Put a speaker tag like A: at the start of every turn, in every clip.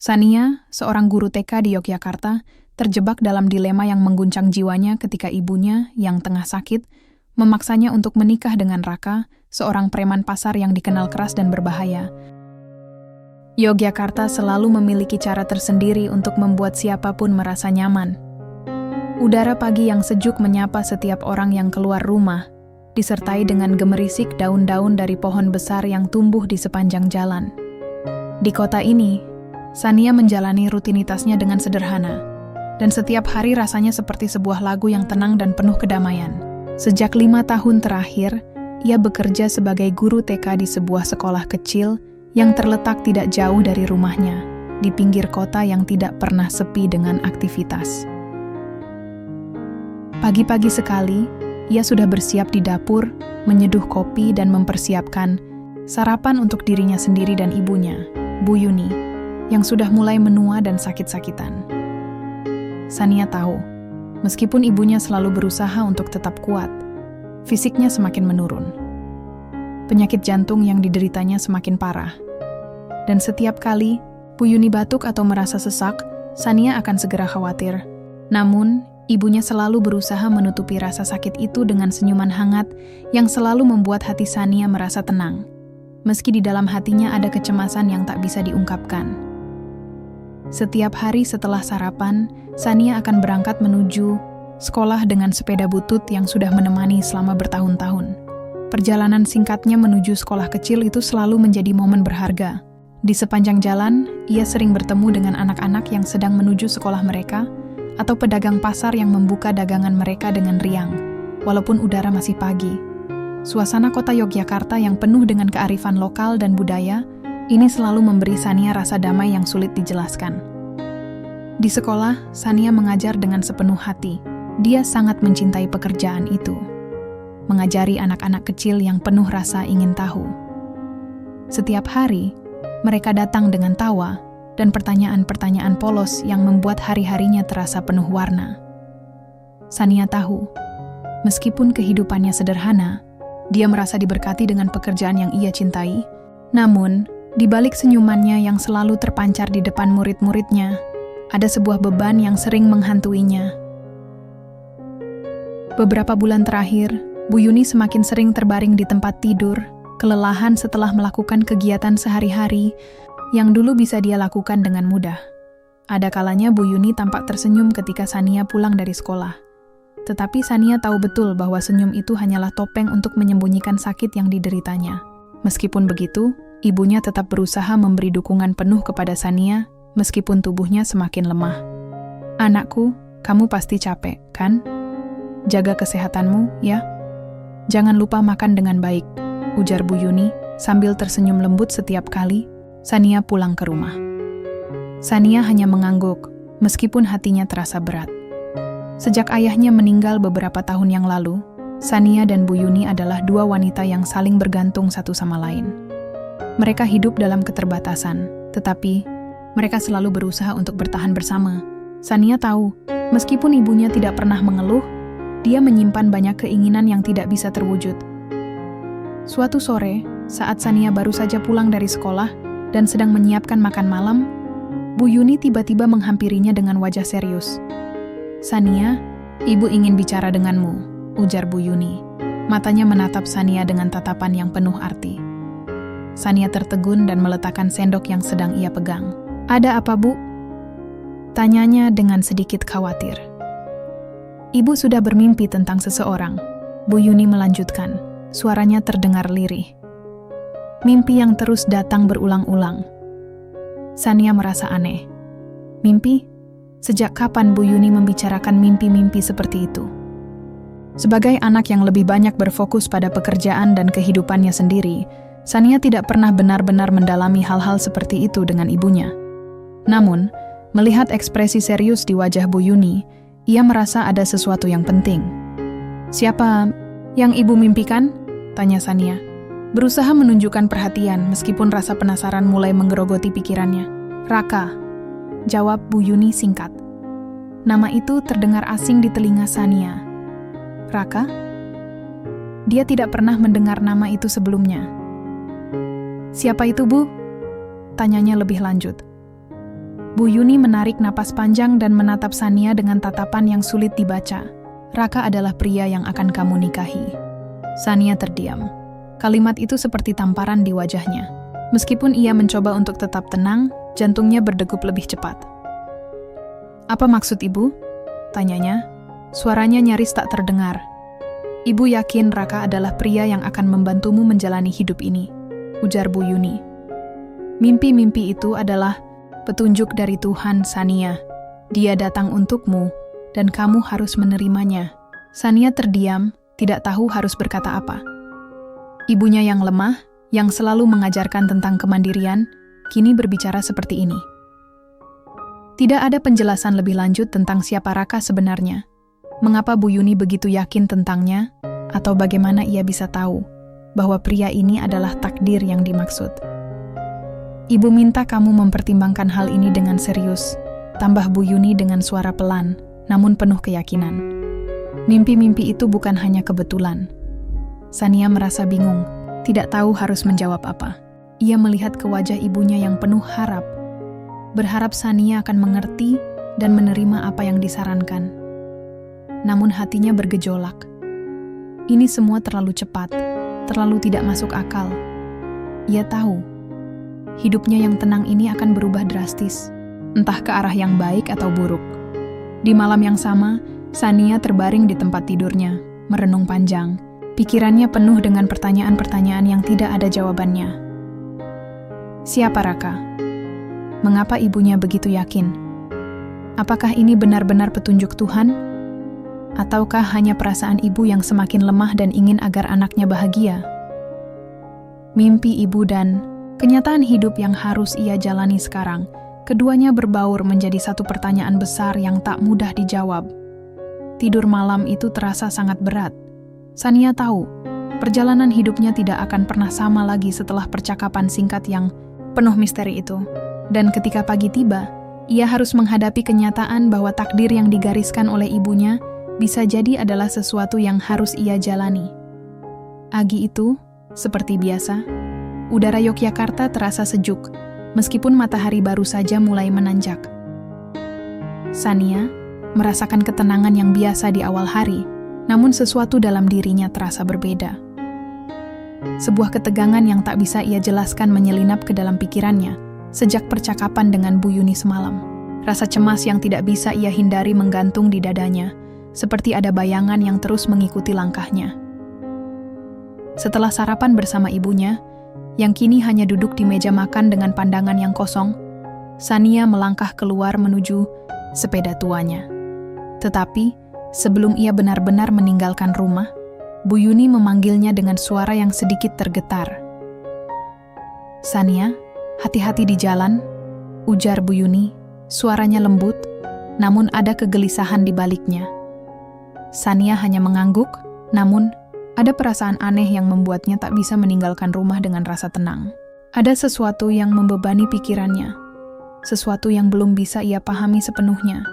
A: Sania, seorang guru TK di Yogyakarta, terjebak dalam dilema yang mengguncang jiwanya ketika ibunya, yang tengah sakit, memaksanya untuk menikah dengan Raka, seorang preman pasar yang dikenal keras dan berbahaya. Yogyakarta selalu memiliki cara tersendiri untuk membuat siapapun merasa nyaman. Udara pagi yang sejuk menyapa setiap orang yang keluar rumah, disertai dengan gemerisik daun-daun dari pohon besar yang tumbuh di sepanjang jalan. Di kota ini, Sania menjalani rutinitasnya dengan sederhana, dan setiap hari rasanya seperti sebuah lagu yang tenang dan penuh kedamaian. Sejak 5 tahun terakhir, ia bekerja sebagai guru TK di sebuah sekolah kecil yang terletak tidak jauh dari rumahnya, di pinggir kota yang tidak pernah sepi dengan aktivitas. Pagi-pagi sekali, ia sudah bersiap di dapur, menyeduh kopi dan mempersiapkan sarapan untuk dirinya sendiri dan ibunya, Bu Yuni, yang sudah mulai menua dan sakit-sakitan. Sania tahu, meskipun ibunya selalu berusaha untuk tetap kuat, fisiknya semakin menurun. Penyakit jantung yang dideritanya semakin parah. Dan setiap kali Bu Yuni batuk atau merasa sesak, Sania akan segera khawatir. Namun, ibunya selalu berusaha menutupi rasa sakit itu dengan senyuman hangat yang selalu membuat hati Sania merasa tenang, meski di dalam hatinya ada kecemasan yang tak bisa diungkapkan. Setiap hari setelah sarapan, Sania akan berangkat menuju sekolah dengan sepeda butut yang sudah menemani selama bertahun-tahun. Perjalanan singkatnya menuju sekolah kecil itu selalu menjadi momen berharga. Di sepanjang jalan, ia sering bertemu dengan anak-anak yang sedang menuju sekolah mereka, atau pedagang pasar yang membuka dagangan mereka dengan riang, walaupun udara masih pagi. Suasana kota Yogyakarta yang penuh dengan kearifan lokal dan budaya, ini selalu memberi Sania rasa damai yang sulit dijelaskan. Di sekolah, Sania mengajar dengan sepenuh hati. Dia sangat mencintai pekerjaan itu. Mengajari anak-anak kecil yang penuh rasa ingin tahu. Setiap hari, mereka datang dengan tawa dan pertanyaan-pertanyaan polos yang membuat hari-harinya terasa penuh warna. Sania tahu, meskipun kehidupannya sederhana, dia merasa diberkati dengan pekerjaan yang ia cintai. Namun, di balik senyumannya yang selalu terpancar di depan murid-muridnya, ada sebuah beban yang sering menghantuinya. Beberapa bulan terakhir, Bu Yuni semakin sering terbaring di tempat tidur, kelelahan setelah melakukan kegiatan sehari-hari yang dulu bisa dia lakukan dengan mudah. Ada kalanya Bu Yuni tampak tersenyum ketika Sania pulang dari sekolah. Tetapi Sania tahu betul bahwa senyum itu hanyalah topeng untuk menyembunyikan sakit yang dideritanya. Meskipun begitu, ibunya tetap berusaha memberi dukungan penuh kepada Sania, meskipun tubuhnya semakin lemah. "Anakku, kamu pasti capek, kan? Jaga kesehatanmu, ya. Jangan lupa makan dengan baik," ujar Bu Yuni sambil tersenyum lembut setiap kali Sania pulang ke rumah. Sania hanya mengangguk, meskipun hatinya terasa berat. Sejak ayahnya meninggal beberapa tahun yang lalu, Sania dan Bu Yuni adalah dua wanita yang saling bergantung satu sama lain. Mereka hidup dalam keterbatasan, tetapi mereka selalu berusaha untuk bertahan bersama. Sania tahu, meskipun ibunya tidak pernah mengeluh, dia menyimpan banyak keinginan yang tidak bisa terwujud. Suatu sore, saat Sania baru saja pulang dari sekolah dan sedang menyiapkan makan malam, Bu Yuni tiba-tiba menghampirinya dengan wajah serius. "Sania, ibu ingin bicara denganmu," ujar Bu Yuni. Matanya menatap Sania dengan tatapan yang penuh arti. Sania tertegun dan meletakkan sendok yang sedang ia pegang. "Ada apa, Bu?" tanyanya dengan sedikit khawatir. "Ibu sudah bermimpi tentang seseorang," Bu Yuni melanjutkan. Suaranya terdengar lirih. "Mimpi yang terus datang berulang-ulang." Sania merasa aneh. Mimpi? Sejak kapan Bu Yuni membicarakan mimpi-mimpi seperti itu? Sebagai anak yang lebih banyak berfokus pada pekerjaan dan kehidupannya sendiri, Sania tidak pernah benar-benar mendalami hal-hal seperti itu dengan ibunya. Namun, melihat ekspresi serius di wajah Bu Yuni, ia merasa ada sesuatu yang penting. "Siapa yang ibu mimpikan?" tanya Sania. Berusaha menunjukkan perhatian meskipun rasa penasaran mulai menggerogoti pikirannya. "Raka," jawab Bu Yuni singkat. Nama itu terdengar asing di telinga Sania. "Raka?" Dia tidak pernah mendengar nama itu sebelumnya. "Siapa itu, Bu?" tanyanya lebih lanjut. Bu Yuni menarik napas panjang dan menatap Sania dengan tatapan yang sulit dibaca. Raka adalah pria yang akan kamu nikahi. Sania terdiam. Kalimat itu seperti tamparan di wajahnya. Meskipun ia mencoba untuk tetap tenang, jantungnya berdegup lebih cepat. Apa maksud ibu? Tanyanya. Suaranya nyaris tak terdengar. Ibu yakin Raka adalah pria yang akan membantumu menjalani hidup ini, ujar Bu Yuni. Mimpi-mimpi itu adalah petunjuk dari Tuhan, Sania. Dia datang untukmu, dan kamu harus menerimanya. Sania terdiam, tidak tahu harus berkata apa. Ibunya yang lemah, yang selalu mengajarkan tentang kemandirian, kini berbicara seperti ini. Tidak ada penjelasan lebih lanjut tentang siapa Raka sebenarnya. Mengapa Bu Yuni begitu yakin tentangnya, atau bagaimana ia bisa tahu bahwa pria ini adalah takdir yang dimaksud. Ibu minta kamu mempertimbangkan hal ini dengan serius, tambah Bu Yuni dengan suara pelan, namun penuh keyakinan. Mimpi-mimpi itu bukan hanya kebetulan. Sania merasa bingung, tidak tahu harus menjawab apa. Ia melihat ke wajah ibunya yang penuh harap. Berharap Sania akan mengerti dan menerima apa yang disarankan. Namun hatinya bergejolak. Ini semua terlalu cepat, terlalu tidak masuk akal. Ia tahu, hidupnya yang tenang ini akan berubah drastis, entah ke arah yang baik atau buruk. Di malam yang sama, Sania terbaring di tempat tidurnya, merenung panjang. Pikirannya penuh dengan pertanyaan-pertanyaan yang tidak ada jawabannya. Siapa Raka? Mengapa ibunya begitu yakin? Apakah ini benar-benar petunjuk Tuhan? Ataukah hanya perasaan ibu yang semakin lemah dan ingin agar anaknya bahagia? Mimpi ibu dan kenyataan hidup yang harus ia jalani sekarang, keduanya berbaur menjadi satu pertanyaan besar yang tak mudah dijawab. Tidur malam itu terasa sangat berat. Sania tahu, perjalanan hidupnya tidak akan pernah sama lagi setelah percakapan singkat yang penuh misteri itu. Dan ketika pagi tiba, ia harus menghadapi kenyataan bahwa takdir yang digariskan oleh ibunya bisa jadi adalah sesuatu yang harus ia jalani. Pagi itu, seperti biasa, udara Yogyakarta terasa sejuk, meskipun matahari baru saja mulai menanjak. Sania merasakan ketenangan yang biasa di awal hari, namun sesuatu dalam dirinya terasa berbeda. Sebuah ketegangan yang tak bisa ia jelaskan menyelinap ke dalam pikirannya sejak percakapan dengan Bu Yuni semalam. Rasa cemas yang tidak bisa ia hindari menggantung di dadanya, seperti ada bayangan yang terus mengikuti langkahnya. Setelah sarapan bersama ibunya, yang kini hanya duduk di meja makan dengan pandangan yang kosong, Sania melangkah keluar menuju sepeda tuanya. Tetapi, sebelum ia benar-benar meninggalkan rumah, Bu Yuni memanggilnya dengan suara yang sedikit tergetar. Sania, hati-hati di jalan, ujar Bu Yuni, suaranya lembut, namun ada kegelisahan di baliknya. Sania hanya mengangguk, namun ada perasaan aneh yang membuatnya tak bisa meninggalkan rumah dengan rasa tenang. Ada sesuatu yang membebani pikirannya, sesuatu yang belum bisa ia pahami sepenuhnya.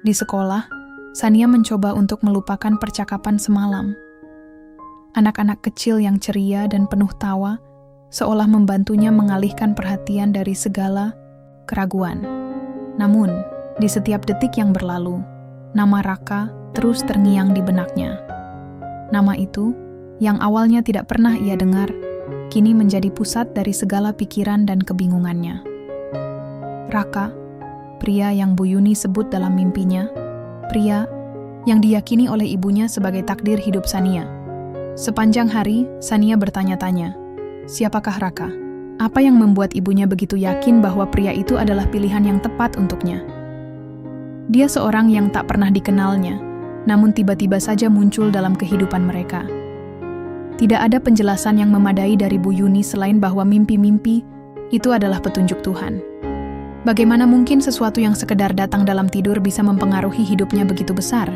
A: Di sekolah, Sania mencoba untuk melupakan percakapan semalam. Anak-anak kecil yang ceria dan penuh tawa seolah membantunya mengalihkan perhatian dari segala keraguan. Namun, di setiap detik yang berlalu, nama Raka terus terngiang di benaknya. Nama itu, yang awalnya tidak pernah ia dengar, kini menjadi pusat dari segala pikiran dan kebingungannya. Raka, pria yang Bu Yuni sebut dalam mimpinya, pria yang diyakini oleh ibunya sebagai takdir hidup Sania. Sepanjang hari, Sania bertanya-tanya, siapakah Raka? Apa yang membuat ibunya begitu yakin bahwa pria itu adalah pilihan yang tepat untuknya? Dia seorang yang tak pernah dikenalnya, namun tiba-tiba saja muncul dalam kehidupan mereka. Tidak ada penjelasan yang memadai dari Bu Yuni selain bahwa mimpi-mimpi itu adalah petunjuk Tuhan. Bagaimana mungkin sesuatu yang sekedar datang dalam tidur bisa mempengaruhi hidupnya begitu besar?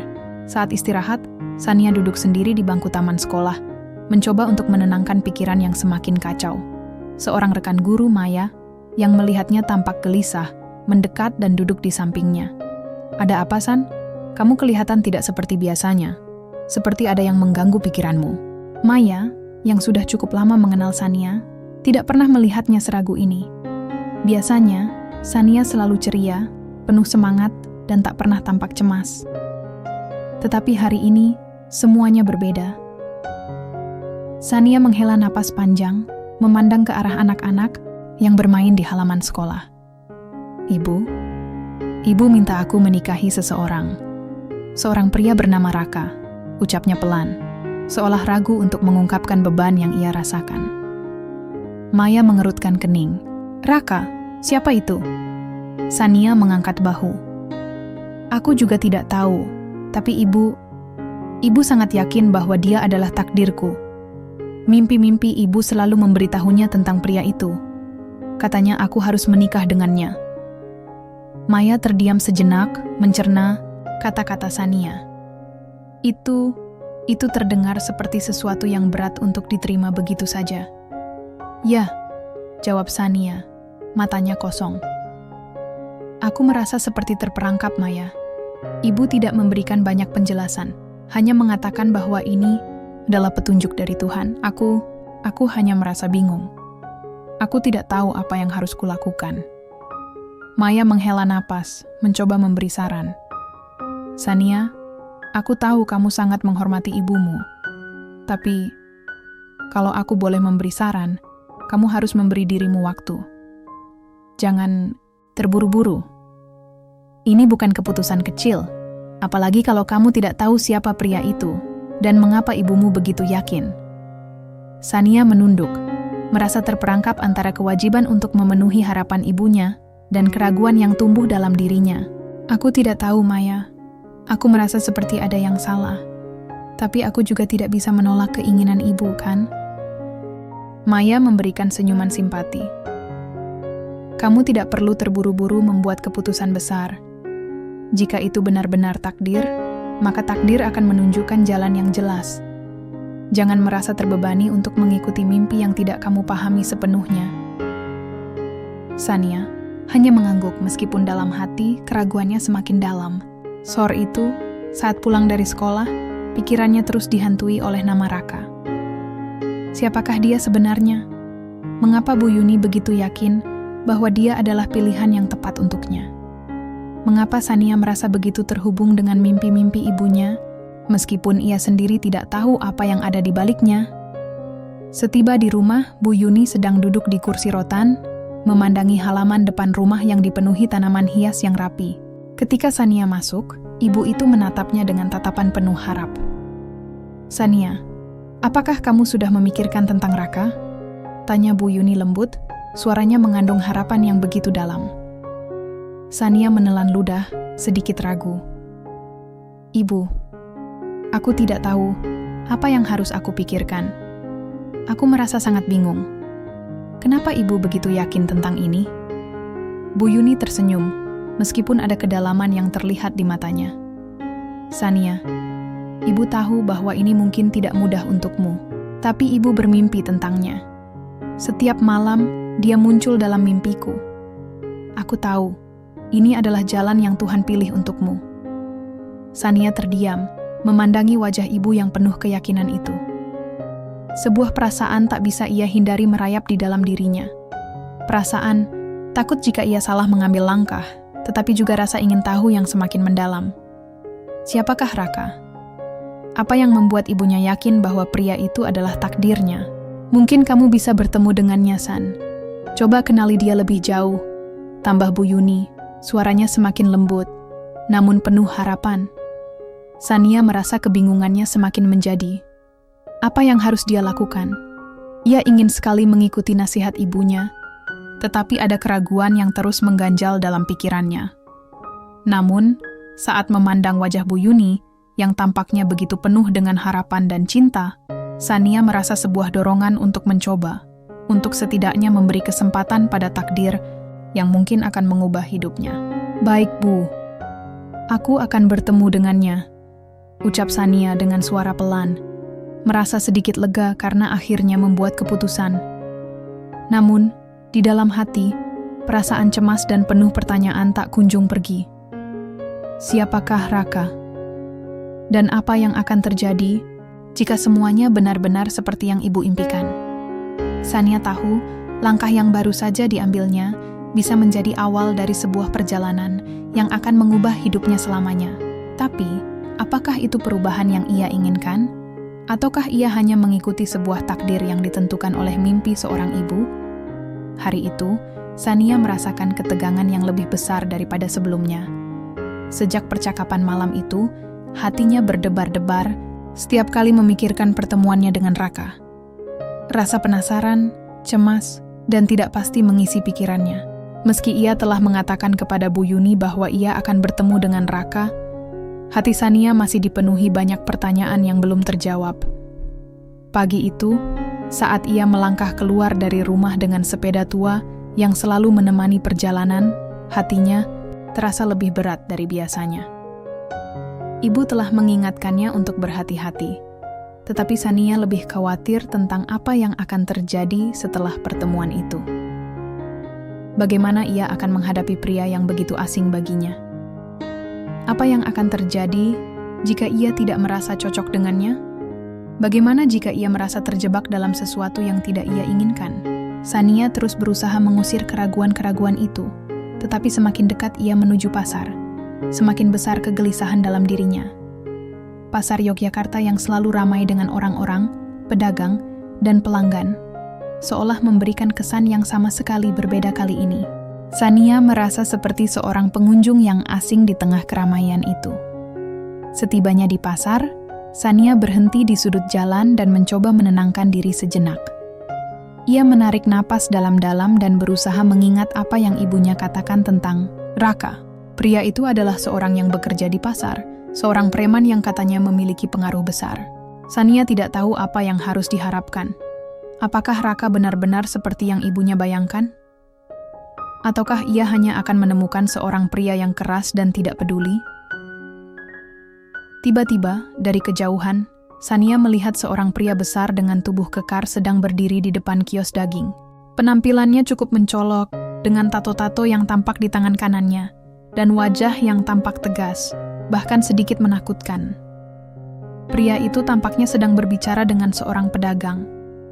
A: Saat istirahat, Sania duduk sendiri di bangku taman sekolah, mencoba untuk menenangkan pikiran yang semakin kacau. Seorang rekan guru, Maya, yang melihatnya tampak gelisah, mendekat dan duduk di sampingnya. Ada apa, San? Kamu kelihatan tidak seperti biasanya. Seperti ada yang mengganggu pikiranmu. Maya, yang sudah cukup lama mengenal Sania, tidak pernah melihatnya seragu ini. Biasanya, Sania selalu ceria, penuh semangat, dan tak pernah tampak cemas. Tetapi hari ini, semuanya berbeda. Sania menghela napas panjang, memandang ke arah anak-anak yang bermain di halaman sekolah. Ibu minta aku menikahi seseorang. Seorang pria bernama Raka, ucapnya pelan, seolah ragu untuk mengungkapkan beban yang ia rasakan. Maya mengerutkan kening. Raka, siapa itu? Sania mengangkat bahu. Aku juga tidak tahu, tapi ibu sangat yakin bahwa dia adalah takdirku. Mimpi-mimpi ibu selalu memberitahunya tentang pria itu. Katanya aku harus menikah dengannya. Maya terdiam sejenak, mencerna kata-kata Sania. Itu terdengar seperti sesuatu yang berat untuk diterima begitu saja. Ya, jawab Sania, matanya kosong. Aku merasa seperti terperangkap, Maya. Ibu tidak memberikan banyak penjelasan, hanya mengatakan bahwa ini adalah petunjuk dari Tuhan. Aku hanya merasa bingung. Aku tidak tahu apa yang harus kulakukan. Maya menghela napas, mencoba memberi saran. Sania, aku tahu kamu sangat menghormati ibumu. Tapi, kalau aku boleh memberi saran, kamu harus memberi dirimu waktu. Jangan terburu-buru. Ini bukan keputusan kecil, apalagi kalau kamu tidak tahu siapa pria itu dan mengapa ibumu begitu yakin. Sania menunduk, merasa terperangkap antara kewajiban untuk memenuhi harapan ibunya dan keraguan yang tumbuh dalam dirinya. Aku tidak tahu, Maya. Aku merasa seperti ada yang salah. Tapi aku juga tidak bisa menolak keinginan ibu, kan? Maya memberikan senyuman simpati. Kamu tidak perlu terburu-buru membuat keputusan besar. Jika itu benar-benar takdir, maka takdir akan menunjukkan jalan yang jelas. Jangan merasa terbebani untuk mengikuti mimpi yang tidak kamu pahami sepenuhnya. Sania hanya mengangguk meskipun dalam hati keraguannya semakin dalam. Sore itu, saat pulang dari sekolah, pikirannya terus dihantui oleh nama Raka. Siapakah dia sebenarnya? Mengapa Bu Yuni begitu yakin bahwa dia adalah pilihan yang tepat untuknya? Mengapa Sania merasa begitu terhubung dengan mimpi-mimpi ibunya, meskipun ia sendiri tidak tahu apa yang ada di baliknya? Setiba di rumah, Bu Yuni sedang duduk di kursi rotan, memandangi halaman depan rumah yang dipenuhi tanaman hias yang rapi. Ketika Sania masuk, ibu itu menatapnya dengan tatapan penuh harap. Sania, apakah kamu sudah memikirkan tentang Raka? Tanya Bu Yuni lembut, suaranya mengandung harapan yang begitu dalam. Sania menelan ludah, sedikit ragu. Ibu, aku tidak tahu apa yang harus aku pikirkan. Aku merasa sangat bingung. Kenapa ibu begitu yakin tentang ini? Bu Yuni tersenyum, meskipun ada kedalaman yang terlihat di matanya. Sania, ibu tahu bahwa ini mungkin tidak mudah untukmu, tapi ibu bermimpi tentangnya. Setiap malam, dia muncul dalam mimpiku. Aku tahu, ini adalah jalan yang Tuhan pilih untukmu. Sania terdiam, memandangi wajah ibu yang penuh keyakinan itu. Sebuah perasaan tak bisa ia hindari merayap di dalam dirinya. Perasaan takut jika ia salah mengambil langkah, tetapi juga rasa ingin tahu yang semakin mendalam. Siapakah Raka? Apa yang membuat ibunya yakin bahwa pria itu adalah takdirnya? Mungkin kamu bisa bertemu dengannya, San. Coba kenali dia lebih jauh. Tambah Bu Yuni, suaranya semakin lembut, namun penuh harapan. Sania merasa kebingungannya semakin menjadi. Apa yang harus dia lakukan? Ia ingin sekali mengikuti nasihat ibunya, tetapi ada keraguan yang terus mengganjal dalam pikirannya. Namun, saat memandang wajah Bu Yuni, yang tampaknya begitu penuh dengan harapan dan cinta, Sania merasa sebuah dorongan untuk mencoba, untuk setidaknya memberi kesempatan pada takdir yang mungkin akan mengubah hidupnya. Baik, Bu. Aku akan bertemu dengannya, ucap Sania dengan suara pelan, merasa sedikit lega karena akhirnya membuat keputusan. Namun, di dalam hati, perasaan cemas dan penuh pertanyaan tak kunjung pergi. Siapakah Raka? Dan apa yang akan terjadi jika semuanya benar-benar seperti yang ibu impikan? Sania tahu langkah yang baru saja diambilnya bisa menjadi awal dari sebuah perjalanan yang akan mengubah hidupnya selamanya. Tapi, apakah itu perubahan yang ia inginkan? Ataukah ia hanya mengikuti sebuah takdir yang ditentukan oleh mimpi seorang ibu? Hari itu, Sania merasakan ketegangan yang lebih besar daripada sebelumnya. Sejak percakapan malam itu, hatinya berdebar-debar setiap kali memikirkan pertemuannya dengan Raka. Rasa penasaran, cemas, dan tidak pasti mengisi pikirannya. Meski ia telah mengatakan kepada Bu Yuni bahwa ia akan bertemu dengan Raka, hati Sania masih dipenuhi banyak pertanyaan yang belum terjawab. Pagi itu, saat ia melangkah keluar dari rumah dengan sepeda tua yang selalu menemani perjalanan, hatinya terasa lebih berat dari biasanya. Ibu telah mengingatkannya untuk berhati-hati, tetapi Sania lebih khawatir tentang apa yang akan terjadi setelah pertemuan itu. Bagaimana ia akan menghadapi pria yang begitu asing baginya? Apa yang akan terjadi jika ia tidak merasa cocok dengannya? Bagaimana jika ia merasa terjebak dalam sesuatu yang tidak ia inginkan? Sania terus berusaha mengusir keraguan-keraguan itu, tetapi semakin dekat ia menuju pasar, semakin besar kegelisahan dalam dirinya. Pasar Yogyakarta yang selalu ramai dengan orang-orang, pedagang, dan pelanggan, seolah memberikan kesan yang sama sekali berbeda kali ini. Sania merasa seperti seorang pengunjung yang asing di tengah keramaian itu. Setibanya di pasar, Sania berhenti di sudut jalan dan mencoba menenangkan diri sejenak. Ia menarik napas dalam-dalam dan berusaha mengingat apa yang ibunya katakan tentang Raka. Pria itu adalah seorang yang bekerja di pasar, seorang preman yang katanya memiliki pengaruh besar. Sania tidak tahu apa yang harus diharapkan. Apakah Raka benar-benar seperti yang ibunya bayangkan? Ataukah ia hanya akan menemukan seorang pria yang keras dan tidak peduli? Tiba-tiba, dari kejauhan, Sania melihat seorang pria besar dengan tubuh kekar sedang berdiri di depan kios daging. Penampilannya cukup mencolok, dengan tato-tato yang tampak di tangan kanannya, dan wajah yang tampak tegas, bahkan sedikit menakutkan. Pria itu tampaknya sedang berbicara dengan seorang pedagang,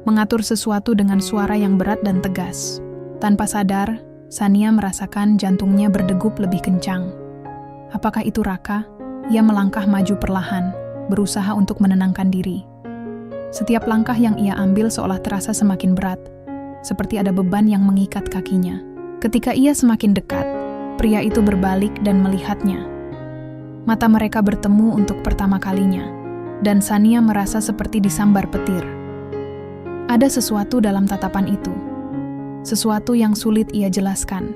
A: mengatur sesuatu dengan suara yang berat dan tegas. Tanpa sadar, Sania merasakan jantungnya berdegup lebih kencang. Apakah itu Raka? Ia melangkah maju perlahan, berusaha untuk menenangkan diri. Setiap langkah yang ia ambil seolah terasa semakin berat, seperti ada beban yang mengikat kakinya. Ketika ia semakin dekat, pria itu berbalik dan melihatnya. Mata mereka bertemu untuk pertama kalinya, dan Sania merasa seperti disambar petir. Ada sesuatu dalam tatapan itu. Sesuatu yang sulit ia jelaskan.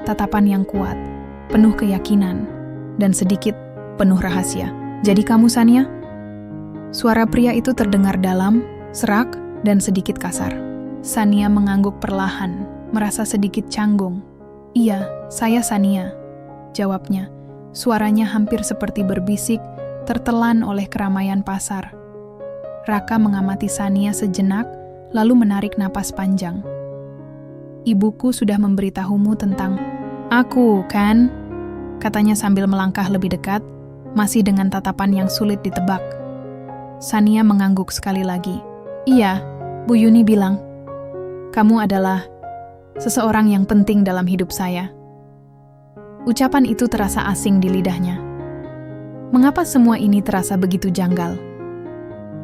A: Tatapan yang kuat, penuh keyakinan, dan sedikit penuh rahasia. "Jadi kamu, Sania?" Suara pria itu terdengar dalam, serak, dan sedikit kasar. Sania mengangguk perlahan, merasa sedikit canggung. "Iya, saya Sania," jawabnya. Suaranya hampir seperti berbisik, tertelan oleh keramaian pasar. Raka mengamati Sania sejenak, lalu menarik napas panjang. "Ibuku sudah memberitahumu tentang aku, kan?" katanya sambil melangkah lebih dekat, masih dengan tatapan yang sulit ditebak. Sania mengangguk sekali lagi. "Iya, Bu Yuni bilang, kamu adalah seseorang yang penting dalam hidup saya." Ucapan itu terasa asing di lidahnya. Mengapa semua ini terasa begitu janggal?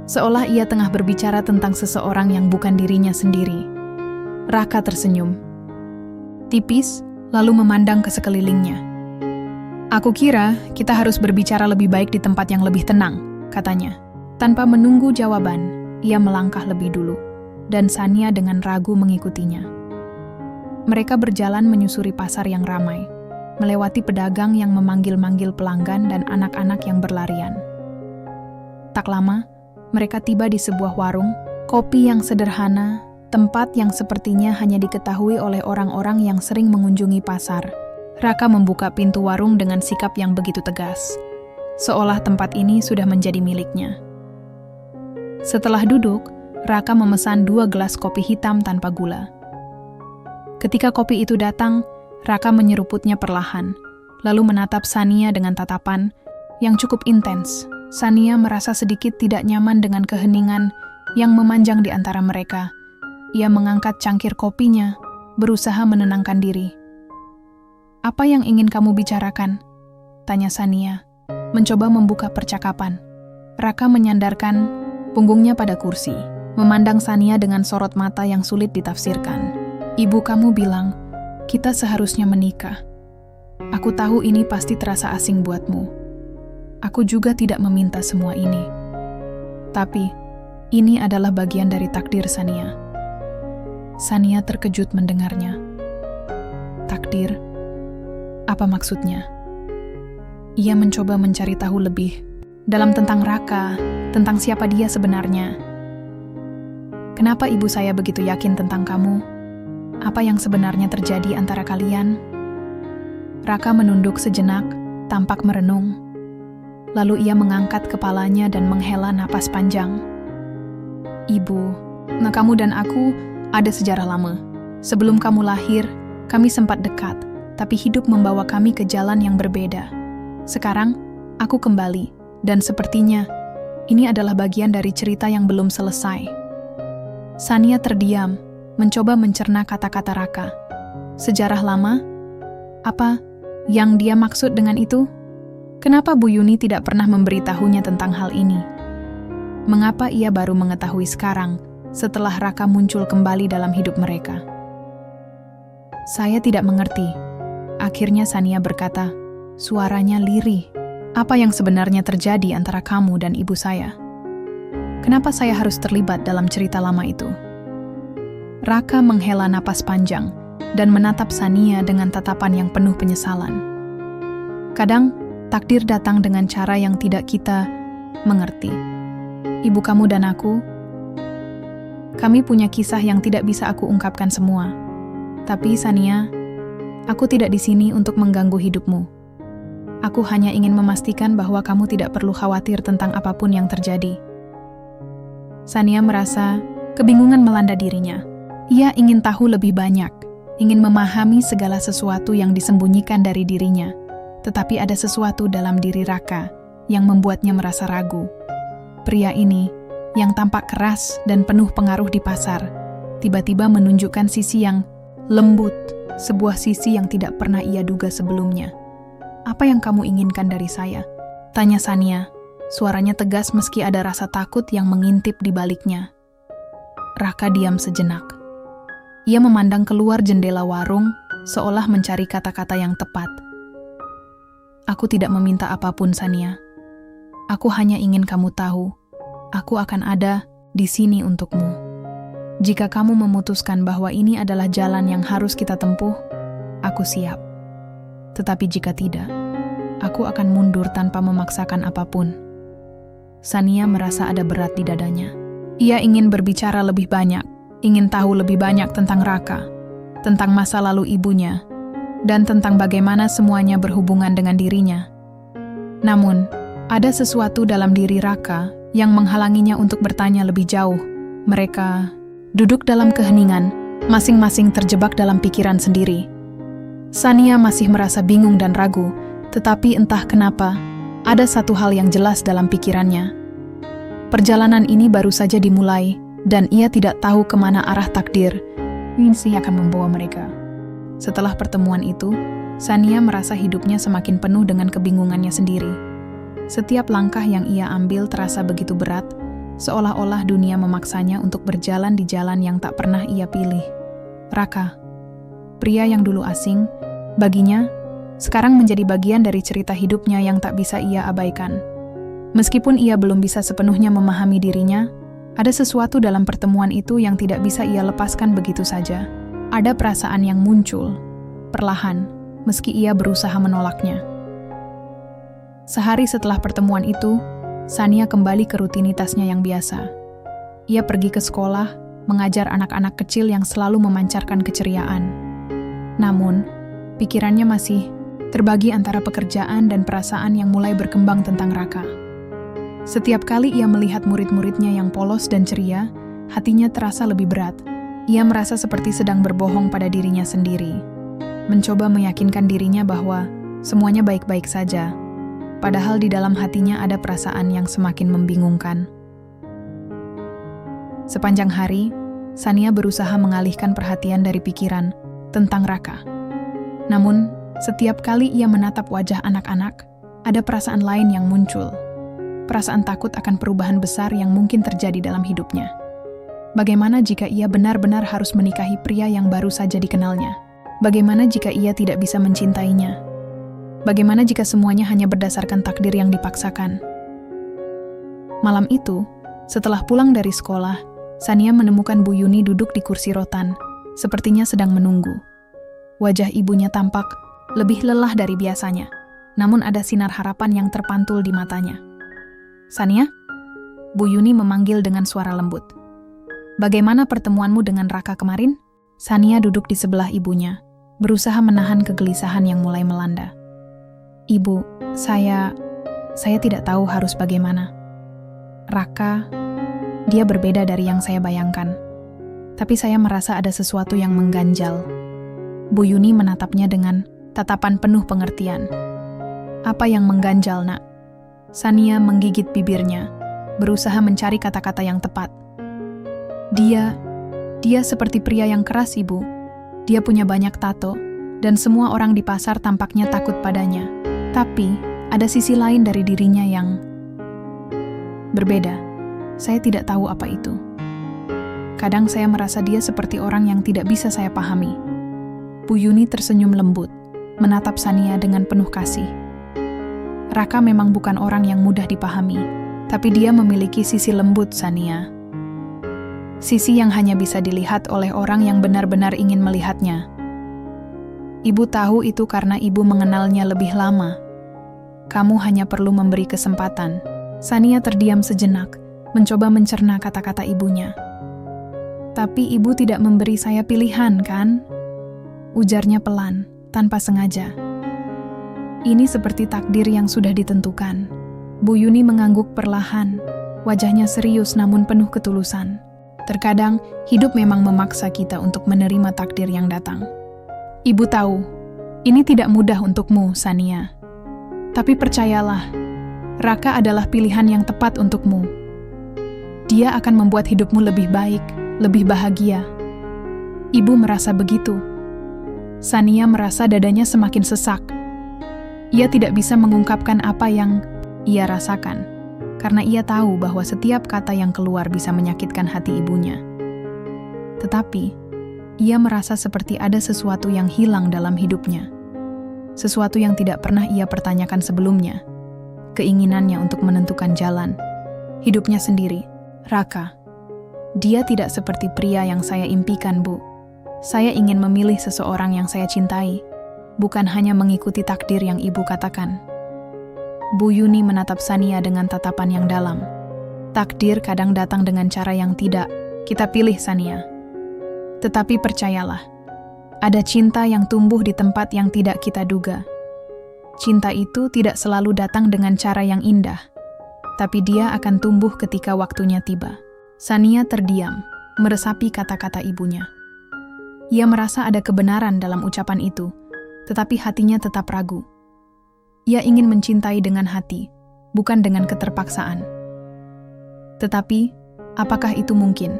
A: Seolah ia tengah berbicara tentang seseorang yang bukan dirinya sendiri. Raka tersenyum tipis, lalu memandang ke sekelilingnya. "Aku kira kita harus berbicara lebih baik di tempat yang lebih tenang," katanya. Tanpa menunggu jawaban, ia melangkah lebih dulu, dan Sania dengan ragu mengikutinya. Mereka berjalan menyusuri pasar yang ramai, melewati pedagang yang memanggil-manggil pelanggan dan anak-anak yang berlarian. Tak lama, mereka tiba di sebuah warung, kopi yang sederhana, tempat yang sepertinya hanya diketahui oleh orang-orang yang sering mengunjungi pasar. Raka membuka pintu warung dengan sikap yang begitu tegas, seolah tempat ini sudah menjadi miliknya. Setelah duduk, Raka memesan 2 gelas kopi hitam tanpa gula. Ketika kopi itu datang, Raka menyeruputnya perlahan, lalu menatap Sania dengan tatapan yang cukup intens. Sania merasa sedikit tidak nyaman dengan keheningan yang memanjang di antara mereka. Ia mengangkat cangkir kopinya, berusaha menenangkan diri. "Apa yang ingin kamu bicarakan?" tanya Sania, mencoba membuka percakapan. Raka menyandarkan punggungnya pada kursi, memandang Sania dengan sorot mata yang sulit ditafsirkan. "Ibu kamu bilang, kita seharusnya menikah. Aku tahu ini pasti terasa asing buatmu. Aku juga tidak meminta semua ini. Tapi, ini adalah bagian dari takdir Sania." Sania terkejut mendengarnya. Takdir? Apa maksudnya? Ia mencoba mencari tahu lebih dalam tentang Raka, tentang siapa dia sebenarnya. "Kenapa ibu saya begitu yakin tentang kamu? Apa yang sebenarnya terjadi antara kalian?" Raka menunduk sejenak, tampak merenung. Lalu ia mengangkat kepalanya dan menghela napas panjang. "Ibu, kamu dan aku ada sejarah lama. Sebelum kamu lahir, kami sempat dekat, tapi hidup membawa kami ke jalan yang berbeda. Sekarang, aku kembali, dan sepertinya ini adalah bagian dari cerita yang belum selesai." Sania terdiam, mencoba mencerna kata-kata Raka. Sejarah lama? Apa yang dia maksud dengan itu? Kenapa Bu Yuni tidak pernah memberitahunya tentang hal ini? Mengapa ia baru mengetahui sekarang, setelah Raka muncul kembali dalam hidup mereka? "Saya tidak mengerti." Akhirnya Sania berkata, suaranya lirih. "Apa yang sebenarnya terjadi antara kamu dan ibu saya? Kenapa saya harus terlibat dalam cerita lama itu?" Raka menghela napas panjang dan menatap Sania dengan tatapan yang penuh penyesalan. Kadang, takdir datang dengan cara yang tidak kita mengerti. Ibu kamu dan aku, kami punya kisah yang tidak bisa aku ungkapkan semua. Tapi Sania, aku tidak di sini untuk mengganggu hidupmu. Aku hanya ingin memastikan bahwa kamu tidak perlu khawatir tentang apapun yang terjadi. Sania merasa kebingungan melanda dirinya. Ia ingin tahu lebih banyak, ingin memahami segala sesuatu yang disembunyikan dari dirinya. Tetapi ada sesuatu dalam diri Raka yang membuatnya merasa ragu. Pria ini, yang tampak keras dan penuh pengaruh di pasar, tiba-tiba menunjukkan sisi yang lembut, sebuah sisi yang tidak pernah ia duga sebelumnya. "Apa yang kamu inginkan dari saya?" tanya Sania. Suaranya tegas meski ada rasa takut yang mengintip di baliknya. Raka diam sejenak. Ia memandang keluar jendela warung, seolah mencari kata-kata yang tepat. "Aku tidak meminta apapun, Sania. Aku hanya ingin kamu tahu, aku akan ada di sini untukmu. Jika kamu memutuskan bahwa ini adalah jalan yang harus kita tempuh, aku siap. Tetapi jika tidak, aku akan mundur tanpa memaksakan apapun." Sania merasa ada berat di dadanya. Ia ingin berbicara lebih banyak, ingin tahu lebih banyak tentang Raka, tentang masa lalu ibunya, dan tentang bagaimana semuanya berhubungan dengan dirinya. Namun, ada sesuatu dalam diri Raka yang menghalanginya untuk bertanya lebih jauh. Mereka duduk dalam keheningan, masing-masing terjebak dalam pikiran sendiri. Sania masih merasa bingung dan ragu, tetapi entah kenapa, ada satu hal yang jelas dalam pikirannya. Perjalanan ini baru saja dimulai, dan ia tidak tahu kemana arah takdir Winsi akan membawa mereka. Setelah pertemuan itu, Sania merasa hidupnya semakin penuh dengan kebingungannya sendiri. Setiap langkah yang ia ambil terasa begitu berat, seolah-olah dunia memaksanya untuk berjalan di jalan yang tak pernah ia pilih. Raka, pria yang dulu asing, baginya, sekarang menjadi bagian dari cerita hidupnya yang tak bisa ia abaikan. Meskipun ia belum bisa sepenuhnya memahami dirinya, ada sesuatu dalam pertemuan itu yang tidak bisa ia lepaskan begitu saja. Ada perasaan yang muncul, perlahan, meski ia berusaha menolaknya. Sehari setelah pertemuan itu, Sania kembali ke rutinitasnya yang biasa. Ia pergi ke sekolah, mengajar anak-anak kecil yang selalu memancarkan keceriaan. Namun, pikirannya masih terbagi antara pekerjaan dan perasaan yang mulai berkembang tentang Raka. Setiap kali ia melihat murid-muridnya yang polos dan ceria, hatinya terasa lebih berat. Ia merasa seperti sedang berbohong pada dirinya sendiri. Mencoba meyakinkan dirinya bahwa semuanya baik-baik saja, padahal di dalam hatinya ada perasaan yang semakin membingungkan. Sepanjang hari, Sania berusaha mengalihkan perhatian dari pikiran tentang Raka. Namun, setiap kali ia menatap wajah anak-anak, ada perasaan lain yang muncul. Perasaan takut akan perubahan besar yang mungkin terjadi dalam hidupnya. Bagaimana jika ia benar-benar harus menikahi pria yang baru saja dikenalnya? Bagaimana jika ia tidak bisa mencintainya? Bagaimana jika semuanya hanya berdasarkan takdir yang dipaksakan? Malam itu, setelah pulang dari sekolah, Sania menemukan Bu Yuni duduk di kursi rotan, sepertinya sedang menunggu. Wajah ibunya tampak lebih lelah dari biasanya, namun ada sinar harapan yang terpantul di matanya. "Sania?" Bu Yuni memanggil dengan suara lembut. "Bagaimana pertemuanmu dengan Raka kemarin?" Sania duduk di sebelah ibunya, berusaha menahan kegelisahan yang mulai melanda. "Ibu, saya tidak tahu harus bagaimana. Raka, dia berbeda dari yang saya bayangkan. Tapi saya merasa ada sesuatu yang mengganjal." Bu Yuni menatapnya dengan tatapan penuh pengertian. "Apa yang mengganjal, Nak?" Sania menggigit bibirnya, berusaha mencari kata-kata yang tepat. Dia seperti pria yang keras, Ibu. Dia punya banyak tato, dan semua orang di pasar tampaknya takut padanya. Tapi, ada sisi lain dari dirinya yang berbeda. Saya tidak tahu apa itu. Kadang saya merasa dia seperti orang yang tidak bisa saya pahami." Bu Yuni tersenyum lembut, menatap Sania dengan penuh kasih. "Raka memang bukan orang yang mudah dipahami, tapi dia memiliki sisi lembut, Sania. Sisi yang hanya bisa dilihat oleh orang yang benar-benar ingin melihatnya. Ibu tahu itu karena ibu mengenalnya lebih lama. Kamu hanya perlu memberi kesempatan." Sania terdiam sejenak, mencoba mencerna kata-kata ibunya. "Tapi ibu tidak memberi saya pilihan, kan?" Ujarnya pelan, tanpa sengaja. "Ini seperti takdir yang sudah ditentukan." Bu Yuni mengangguk perlahan, wajahnya serius namun penuh ketulusan. "Terkadang, hidup memang memaksa kita untuk menerima takdir yang datang. Ibu tahu, ini tidak mudah untukmu, Sania. Tapi percayalah, Raka adalah pilihan yang tepat untukmu. Dia akan membuat hidupmu lebih baik, lebih bahagia." Ibu merasa begitu. Sania merasa dadanya semakin sesak. Ia tidak bisa mengungkapkan apa yang ia rasakan, karena ia tahu bahwa setiap kata yang keluar bisa menyakitkan hati ibunya. Tetapi, ia merasa seperti ada sesuatu yang hilang dalam hidupnya. Sesuatu yang tidak pernah ia pertanyakan sebelumnya. Keinginannya untuk menentukan jalan hidupnya sendiri. "Raka, dia tidak seperti pria yang saya impikan, Bu. Saya ingin memilih seseorang yang saya cintai, bukan hanya mengikuti takdir yang ibu katakan." Bu Yuni menatap Sania dengan tatapan yang dalam. "Takdir kadang datang dengan cara yang tidak kita pilih, Sania. Tetapi percayalah, ada cinta yang tumbuh di tempat yang tidak kita duga. Cinta itu tidak selalu datang dengan cara yang indah, tapi dia akan tumbuh ketika waktunya tiba." Sania terdiam, meresapi kata-kata ibunya. Ia merasa ada kebenaran dalam ucapan itu, tetapi hatinya tetap ragu. Ia ingin mencintai dengan hati, bukan dengan keterpaksaan. Tetapi, apakah itu mungkin?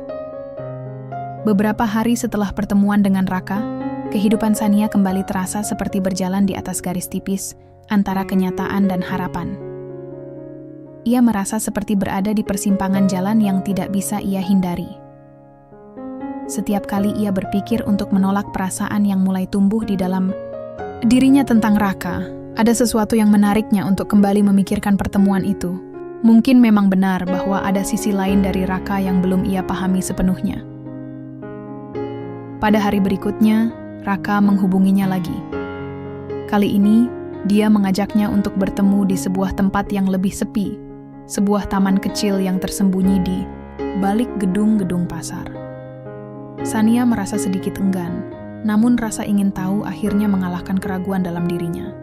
A: Beberapa hari setelah pertemuan dengan Raka, kehidupan Sania kembali terasa seperti berjalan di atas garis tipis antara kenyataan dan harapan. Ia merasa seperti berada di persimpangan jalan yang tidak bisa ia hindari. Setiap kali ia berpikir untuk menolak perasaan yang mulai tumbuh di dalam dirinya tentang Raka, ada sesuatu yang menariknya untuk kembali memikirkan pertemuan itu. Mungkin memang benar bahwa ada sisi lain dari Raka yang belum ia pahami sepenuhnya. Pada hari berikutnya, Raka menghubunginya lagi. Kali ini, dia mengajaknya untuk bertemu di sebuah tempat yang lebih sepi, sebuah taman kecil yang tersembunyi di balik gedung-gedung pasar. Sania merasa sedikit enggan, namun rasa ingin tahu akhirnya mengalahkan keraguan dalam dirinya.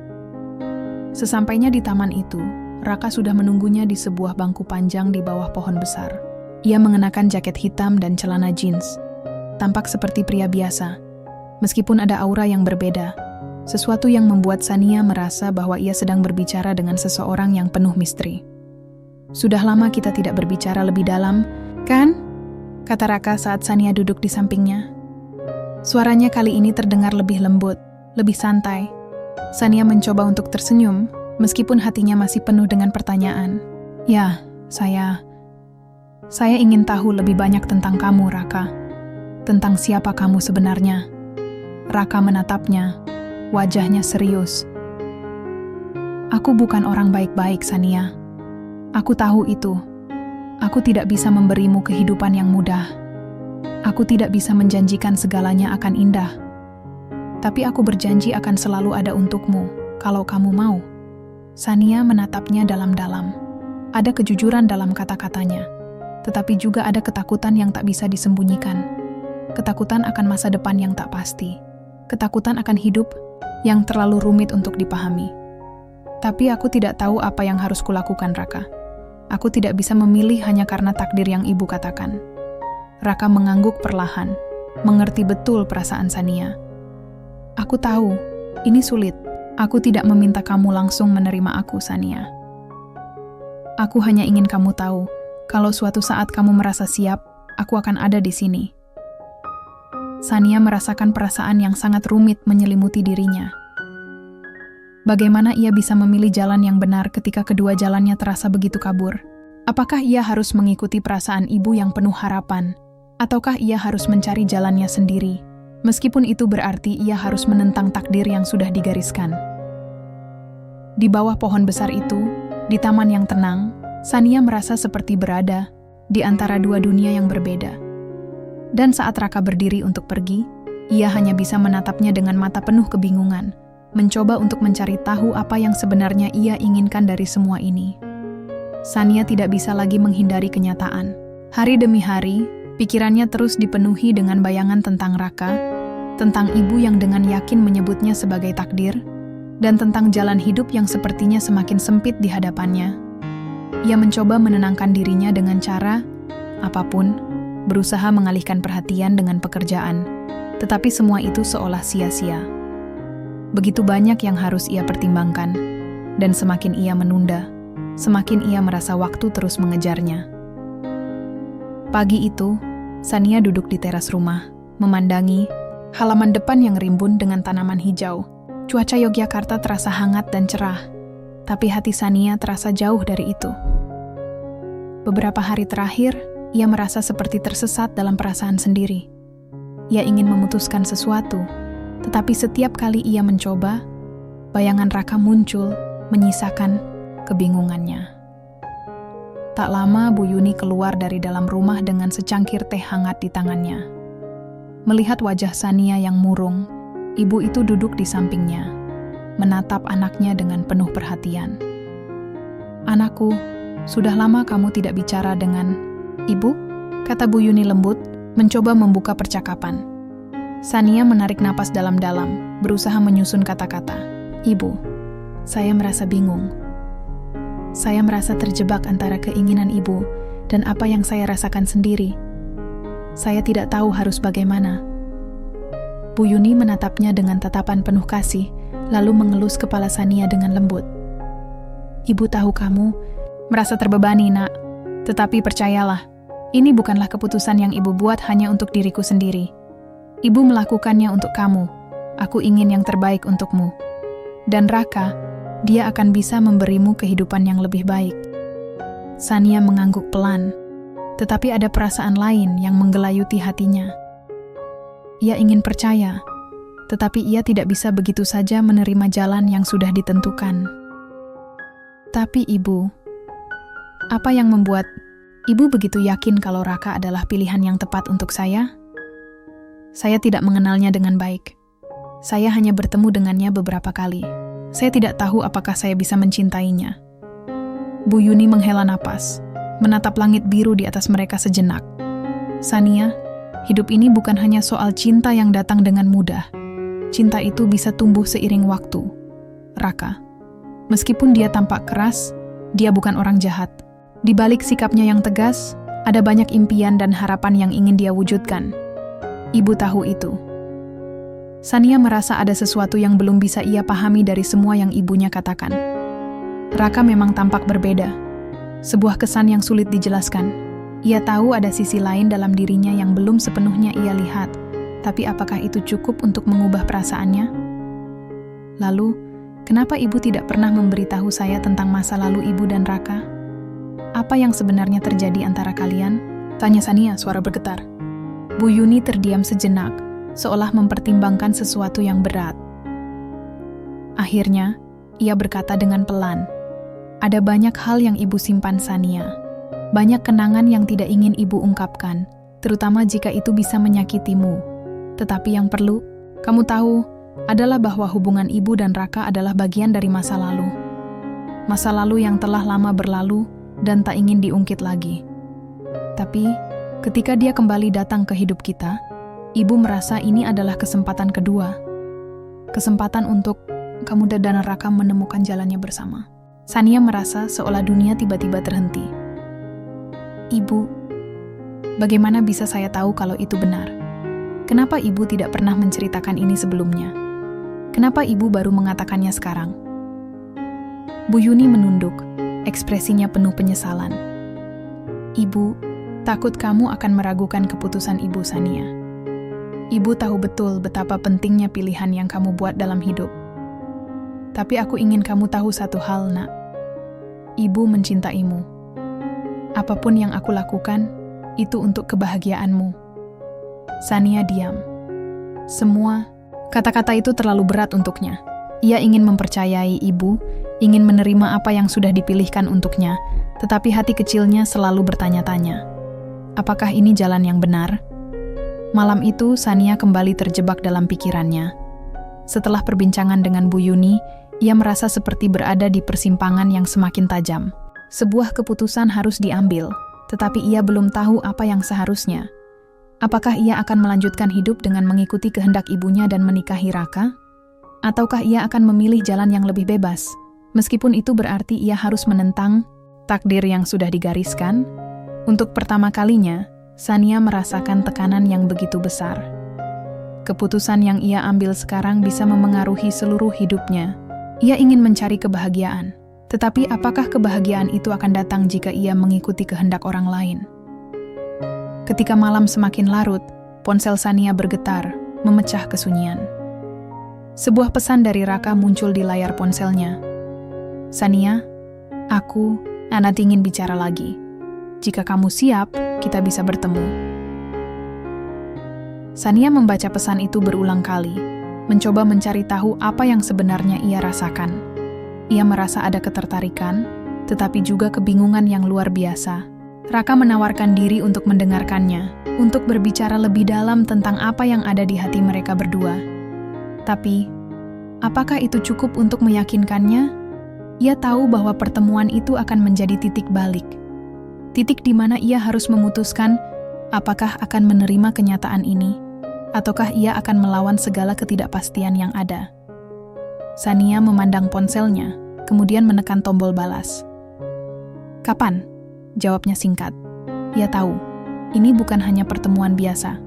A: Sesampainya di taman itu, Raka sudah menunggunya di sebuah bangku panjang di bawah pohon besar. Ia mengenakan jaket hitam dan celana jeans. Tampak seperti pria biasa, meskipun ada aura yang berbeda, sesuatu yang membuat Sania merasa bahwa ia sedang berbicara dengan seseorang yang penuh misteri. "Sudah lama kita tidak berbicara lebih dalam, kan?" kata Raka saat Sania duduk di sampingnya. Suaranya kali ini terdengar lebih lembut, lebih santai. Sania mencoba untuk tersenyum, meskipun hatinya masih penuh dengan pertanyaan. Ya, saya ingin tahu lebih banyak tentang kamu, Raka. Tentang siapa kamu sebenarnya. Raka menatapnya, wajahnya serius. Aku bukan orang baik-baik, Sania. Aku tahu itu. Aku tidak bisa memberimu kehidupan yang mudah. Aku tidak bisa menjanjikan segalanya akan indah. Tapi aku berjanji akan selalu ada untukmu, kalau kamu mau. Sania menatapnya dalam-dalam. Ada kejujuran dalam kata-katanya, tetapi juga ada ketakutan yang tak bisa disembunyikan. Ketakutan akan masa depan yang tak pasti. Ketakutan akan hidup yang terlalu rumit untuk dipahami. Tapi aku tidak tahu apa yang harus kulakukan, Raka. Aku tidak bisa memilih hanya karena takdir yang ibu katakan. Raka mengangguk perlahan, mengerti betul perasaan Sania. Aku tahu, ini sulit. Aku tidak meminta kamu langsung menerima aku, Sania. Aku hanya ingin kamu tahu, kalau suatu saat kamu merasa siap, aku akan ada di sini. Sania merasakan perasaan yang sangat rumit menyelimuti dirinya. Bagaimana ia bisa memilih jalan yang benar ketika kedua jalannya terasa begitu kabur? Apakah ia harus mengikuti perasaan ibu yang penuh harapan? Ataukah ia harus mencari jalannya sendiri? Meskipun itu berarti ia harus menentang takdir yang sudah digariskan. Di bawah pohon besar itu, di taman yang tenang, Sania merasa seperti berada di antara dua dunia yang berbeda. Dan saat Raka berdiri untuk pergi, ia hanya bisa menatapnya dengan mata penuh kebingungan, mencoba untuk mencari tahu apa yang sebenarnya ia inginkan dari semua ini. Sania tidak bisa lagi menghindari kenyataan. Hari demi hari, pikirannya terus dipenuhi dengan bayangan tentang Raka, tentang ibu yang dengan yakin menyebutnya sebagai takdir, dan tentang jalan hidup yang sepertinya semakin sempit di hadapannya. Ia mencoba menenangkan dirinya dengan cara apapun, berusaha mengalihkan perhatian dengan pekerjaan, tetapi semua itu seolah sia-sia. Begitu banyak yang harus ia pertimbangkan, dan semakin ia menunda, semakin ia merasa waktu terus mengejarnya. Pagi itu, Sania duduk di teras rumah, memandangi halaman depan yang rimbun dengan tanaman hijau. Cuaca Yogyakarta terasa hangat dan cerah, tapi hati Sania terasa jauh dari itu. Beberapa hari terakhir, ia merasa seperti tersesat dalam perasaan sendiri. Ia ingin memutuskan sesuatu, tetapi setiap kali ia mencoba, bayangan Raka muncul, menyisakan kebingungannya. Tak lama Bu Yuni keluar dari dalam rumah dengan secangkir teh hangat di tangannya. Melihat wajah Sania yang murung, ibu itu duduk di sampingnya, menatap anaknya dengan penuh perhatian. "Anakku, sudah lama kamu tidak bicara dengan ibu?" kata Bu Yuni lembut, mencoba membuka percakapan. Sania menarik napas dalam-dalam, berusaha menyusun kata-kata. "Ibu, saya merasa bingung. Saya merasa terjebak antara keinginan ibu dan apa yang saya rasakan sendiri. Saya tidak tahu harus bagaimana." Bu Yuni menatapnya dengan tatapan penuh kasih, lalu mengelus kepala Sania dengan lembut. "Ibu tahu kamu merasa terbebani, Nak. Tetapi percayalah, ini bukanlah keputusan yang ibu buat hanya untuk diriku sendiri. Ibu melakukannya untuk kamu. Aku ingin yang terbaik untukmu. Dan Raka, dia akan bisa memberimu kehidupan yang lebih baik." Sania mengangguk pelan, tetapi ada perasaan lain yang menggelayuti hatinya. Ia ingin percaya, tetapi ia tidak bisa begitu saja menerima jalan yang sudah ditentukan. "Tapi ibu, apa yang membuat ibu begitu yakin kalau Raka adalah pilihan yang tepat untuk saya? Saya tidak mengenalnya dengan baik. Saya hanya bertemu dengannya beberapa kali. Saya tidak tahu apakah saya bisa mencintainya." Bu Yuni menghela napas, menatap langit biru di atas mereka sejenak. "Sania, hidup ini bukan hanya soal cinta yang datang dengan mudah. Cinta itu bisa tumbuh seiring waktu. Raka, meskipun dia tampak keras, dia bukan orang jahat. Di balik sikapnya yang tegas, ada banyak impian dan harapan yang ingin dia wujudkan. Ibu tahu itu." Sania merasa ada sesuatu yang belum bisa ia pahami dari semua yang ibunya katakan. Raka memang tampak berbeda. Sebuah kesan yang sulit dijelaskan. Ia tahu ada sisi lain dalam dirinya yang belum sepenuhnya ia lihat. Tapi apakah itu cukup untuk mengubah perasaannya? Lalu, kenapa ibu tidak pernah memberitahu saya tentang masa lalu ibu dan Raka? Apa yang sebenarnya terjadi antara kalian? Tanya Sania, suara bergetar. Bu Yuni terdiam sejenak, seolah mempertimbangkan sesuatu yang berat. Akhirnya, ia berkata dengan pelan, "Ada banyak hal yang ibu simpan, Sania. Banyak kenangan yang tidak ingin ibu ungkapkan, terutama jika itu bisa menyakitimu. Tetapi yang perlu kamu tahu adalah bahwa hubungan ibu dan Raka adalah bagian dari masa lalu. Masa lalu yang telah lama berlalu dan tak ingin diungkit lagi. Tapi, ketika dia kembali datang ke hidup kita, ibu merasa ini adalah kesempatan kedua. Kesempatan untuk kamu dan Raka menemukan jalannya bersama." Sania merasa seolah dunia tiba-tiba terhenti. "Ibu, bagaimana bisa saya tahu kalau itu benar? Kenapa ibu tidak pernah menceritakan ini sebelumnya? Kenapa ibu baru mengatakannya sekarang?" Bu Yuni menunduk, ekspresinya penuh penyesalan. "Ibu, takut kamu akan meragukan keputusan ibu, Sania. Ibu tahu betul betapa pentingnya pilihan yang kamu buat dalam hidup. Tapi aku ingin kamu tahu satu hal, Nak. Ibu mencintaimu. Apapun yang aku lakukan, itu untuk kebahagiaanmu." Sania diam. Semua kata-kata itu terlalu berat untuknya. Ia ingin mempercayai ibu, ingin menerima apa yang sudah dipilihkan untuknya, tetapi hati kecilnya selalu bertanya-tanya, apakah ini jalan yang benar? Malam itu, Sania kembali terjebak dalam pikirannya. Setelah perbincangan dengan Bu Yuni, ia merasa seperti berada di persimpangan yang semakin tajam. Sebuah keputusan harus diambil, tetapi ia belum tahu apa yang seharusnya. Apakah ia akan melanjutkan hidup dengan mengikuti kehendak ibunya dan menikahi Raka? Ataukah ia akan memilih jalan yang lebih bebas, meskipun itu berarti ia harus menentang takdir yang sudah digariskan? Untuk pertama kalinya, Sania merasakan tekanan yang begitu besar. Keputusan yang ia ambil sekarang bisa memengaruhi seluruh hidupnya. Ia ingin mencari kebahagiaan, tetapi apakah kebahagiaan itu akan datang jika ia mengikuti kehendak orang lain? Ketika malam semakin larut, ponsel Sania bergetar, memecah kesunyian. Sebuah pesan dari Raka muncul di layar ponselnya. "Sania, Anak ingin bicara lagi. Jika kamu siap, kita bisa bertemu." Sania membaca pesan itu berulang kali, mencoba mencari tahu apa yang sebenarnya ia rasakan. Ia merasa ada ketertarikan, tetapi juga kebingungan yang luar biasa. Raka menawarkan diri untuk mendengarkannya, untuk berbicara lebih dalam tentang apa yang ada di hati mereka berdua. Tapi, apakah itu cukup untuk meyakinkannya? Ia tahu bahwa pertemuan itu akan menjadi titik balik. Titik di mana ia harus memutuskan apakah akan menerima kenyataan ini, ataukah ia akan melawan segala ketidakpastian yang ada. Sania memandang ponselnya, kemudian menekan tombol balas. "Kapan?" Jawabnya singkat. Ia tahu, ini bukan hanya pertemuan biasa.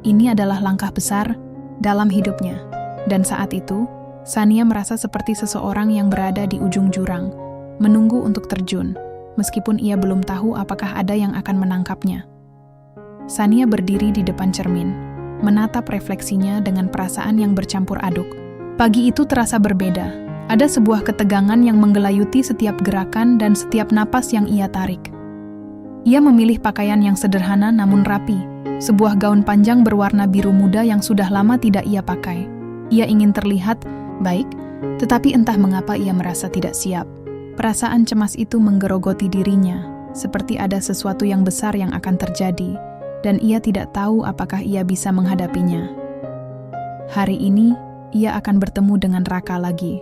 A: Ini adalah langkah besar dalam hidupnya. Dan saat itu, Sania merasa seperti seseorang yang berada di ujung jurang, menunggu untuk terjun, meskipun ia belum tahu apakah ada yang akan menangkapnya. Sania berdiri di depan cermin, menatap refleksinya dengan perasaan yang bercampur aduk. Pagi itu terasa berbeda. Ada sebuah ketegangan yang menggelayuti setiap gerakan dan setiap napas yang ia tarik. Ia memilih pakaian yang sederhana namun rapi, sebuah gaun panjang berwarna biru muda yang sudah lama tidak ia pakai. Ia ingin terlihat baik, tetapi entah mengapa ia merasa tidak siap. Perasaan cemas itu menggerogoti dirinya, seperti ada sesuatu yang besar yang akan terjadi, dan ia tidak tahu apakah ia bisa menghadapinya. Hari ini, ia akan bertemu dengan Raka lagi.